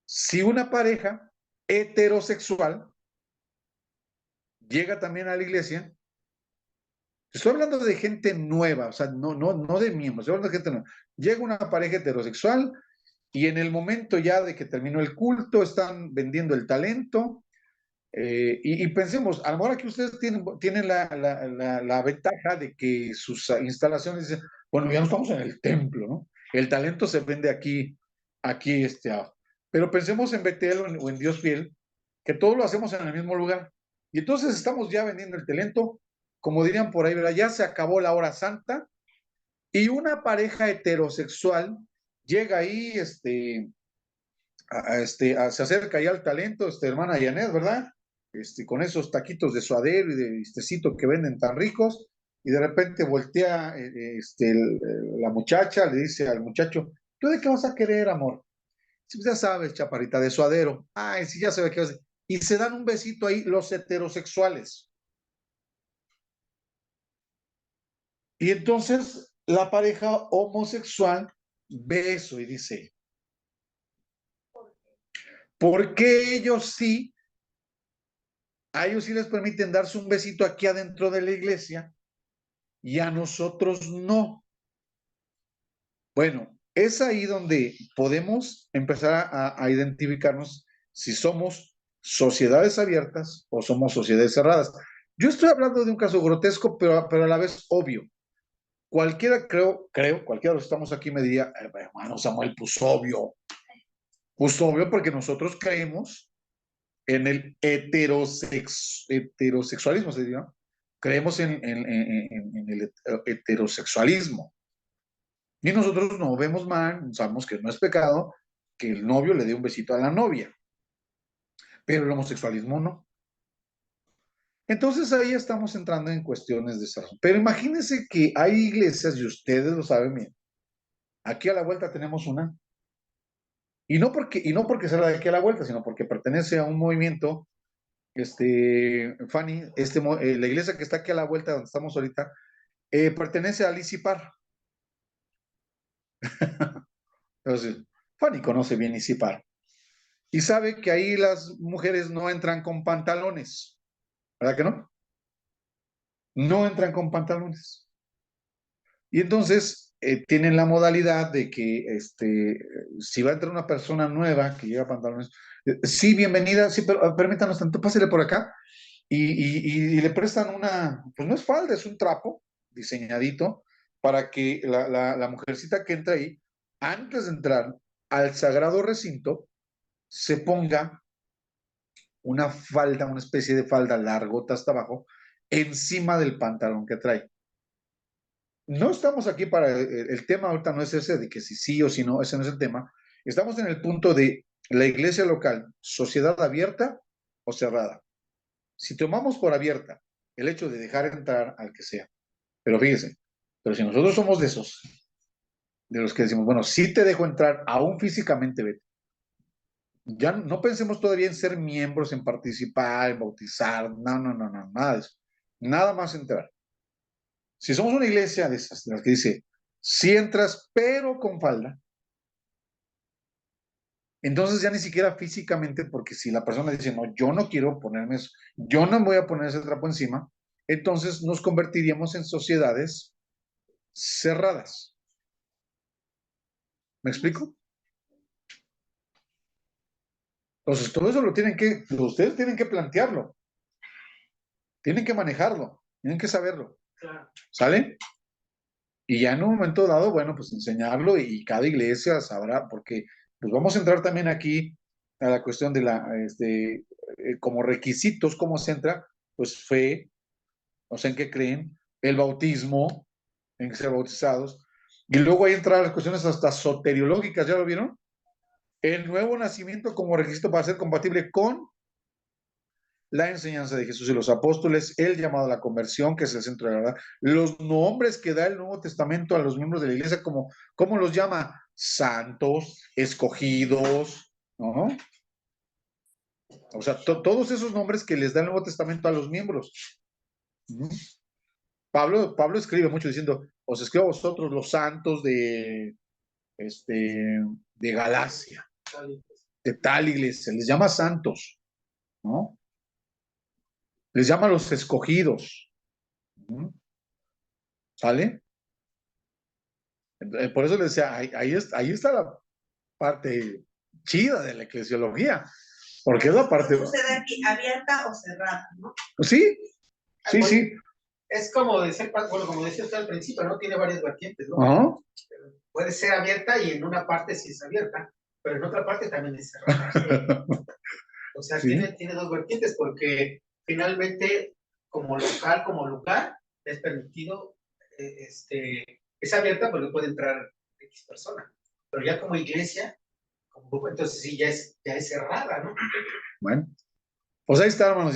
si una pareja heterosexual llega también a la iglesia? Estoy hablando de gente nueva, o sea, no de miembros, estoy hablando de gente nueva. Llega una pareja heterosexual y en el momento ya de que terminó el culto están vendiendo el talento. Y pensemos, a lo mejor aquí ustedes tienen la ventaja de que sus instalaciones dicen, bueno, ya no estamos en el templo, ¿no? El talento se vende aquí, pero pensemos en Betel o en Dios Fiel, que todo lo hacemos en el mismo lugar. Y entonces estamos ya vendiendo el talento, como dirían por ahí, ¿verdad? Ya se acabó la hora santa y una pareja heterosexual llega ahí, se acerca ya al talento, hermana Janet, ¿verdad? Con esos taquitos de suadero y de vistecito que venden tan ricos, y de repente voltea la muchacha, le dice al muchacho, ¿tú de qué vas a querer, amor? Sí, pues ya sabes, chaparrita, de suadero. Ay, sí, ya sabe qué vas a hacer. Y se dan un besito ahí los heterosexuales. Y entonces la pareja homosexual ve eso y dice, ¿por qué ellos sí? A ellos sí les permiten darse un besito aquí adentro de la iglesia y a nosotros no. Bueno, es ahí donde podemos empezar a identificarnos si somos sociedades abiertas o somos sociedades cerradas. Yo estoy hablando de un caso grotesco, pero a la vez obvio. cualquiera, cualquiera de los que estamos aquí me diría, hermano Samuel, pues obvio porque nosotros creemos en el heterosexualismo, ¿se diría? Creemos en el heterosexualismo. Y nosotros no vemos mal, sabemos que no es pecado que el novio le dé un besito a la novia, pero el homosexualismo no. Entonces ahí estamos entrando en cuestiones de salud. Pero imagínense que hay iglesias, y ustedes lo saben bien, aquí a la vuelta tenemos una, y no porque sea de aquí a la vuelta, sino porque pertenece a un movimiento, Fanny, la iglesia que está aquí a la vuelta donde estamos ahorita, pertenece a Isipar. Entonces, Fanny conoce bien Isipar. Y sabe que ahí las mujeres no entran con pantalones, ¿verdad que no? No entran con pantalones. Y entonces tienen la modalidad de que si va a entrar una persona nueva que lleva pantalones, sí, bienvenida, sí, pero permítanos tanto, pásele por acá. Y le prestan pues no es falda, es un trapo diseñadito para que la mujercita que entra ahí, antes de entrar al sagrado recinto, se ponga una falda, una especie de falda largota hasta abajo, encima del pantalón que trae. No estamos aquí para, el tema ahorita no es ese de que si sí o si no, ese no es el tema. Estamos en el punto de la iglesia local, sociedad abierta o cerrada. Si tomamos por abierta el hecho de dejar entrar al que sea, pero fíjese, pero si nosotros somos de esos, de los que decimos, bueno, sí te dejo entrar, aún físicamente, vete. Ya no pensemos todavía en ser miembros, en participar, en bautizar, no, nada de eso. Nada más entrar. Si somos una iglesia de esas, de las que dice, si entras, pero con falda, entonces ya ni siquiera físicamente, porque si la persona dice, no, yo no quiero ponerme eso, yo no me voy a poner ese trapo encima, entonces nos convertiríamos en sociedades cerradas. ¿Me explico? Entonces, todo eso ustedes tienen que plantearlo, tienen que manejarlo, tienen que saberlo. ¿Sale? Y ya en un momento dado, bueno, pues enseñarlo y cada iglesia sabrá, porque pues vamos a entrar también aquí a la cuestión de como requisitos, cómo se entra, pues fe, o sea, en qué creen, el bautismo, en que ser bautizados, y luego ahí entrar las cuestiones hasta soteriológicas, ¿ya lo vieron? El nuevo nacimiento como requisito para ser compatible con la enseñanza de Jesús y los apóstoles, el llamado a la conversión, que es el centro de la verdad, los nombres que da el Nuevo Testamento a los miembros de la iglesia, ¿cómo los llama? Santos, escogidos, ¿no? O sea, todos esos nombres que les da el Nuevo Testamento a los miembros. ¿Mm? Pablo escribe mucho diciendo, os escribo a vosotros los santos de Galacia, de tal iglesia, les llama santos, ¿no? Les llama los escogidos. ¿Mm? ¿Sale? Por eso les decía, ahí está la parte chida de la eclesiología, porque es la parte... Sucede aquí, abierta o cerrada, ¿no? Sí, sí. Es como decir, bueno, como decía usted al principio, ¿no? Tiene varias vertientes, ¿no? Ajá. Puede ser abierta y en una parte sí es abierta, pero en otra parte también es cerrada. O sea, Sí. tiene dos vertientes porque finalmente, como local, como lugar, es permitido, es abierta porque puede entrar X persona, pero ya como iglesia, como grupo, entonces sí, ya es cerrada, ¿no? Bueno, pues ahí está, hermanos,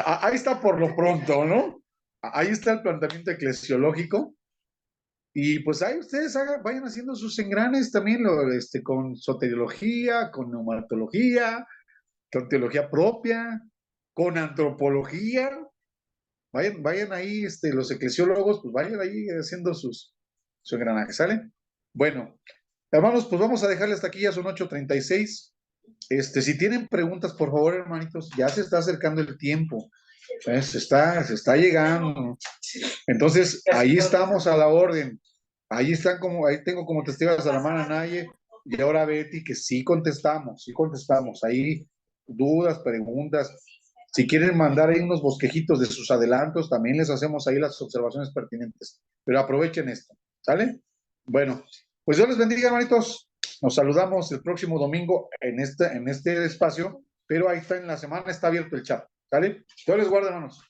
ahí está por lo pronto, ¿no? Ahí está el planteamiento eclesiológico. Y pues ahí ustedes vayan haciendo sus engranes también con soteriología, con neumatología, con teología propia, con antropología. Vayan ahí, los eclesiólogos, pues vayan ahí haciendo su engranaje, ¿sale? Bueno, hermanos, pues vamos a dejarle hasta aquí, ya son 8:36. Si tienen preguntas, por favor, hermanitos, ya se está acercando el tiempo. Se está llegando. Entonces, ahí estamos a la orden. Ahí tengo como testigos a la hermana Naye y ahora Betty, que sí contestamos. Ahí dudas, preguntas. Si quieren mandar ahí unos bosquejitos de sus adelantos, también les hacemos ahí las observaciones pertinentes. Pero aprovechen esto, ¿sale? Bueno, pues Dios les bendiga, hermanitos. Nos saludamos el próximo domingo en este espacio, pero ahí está en la semana, está abierto el chat, ¿sale? Dios les guarde, hermanos.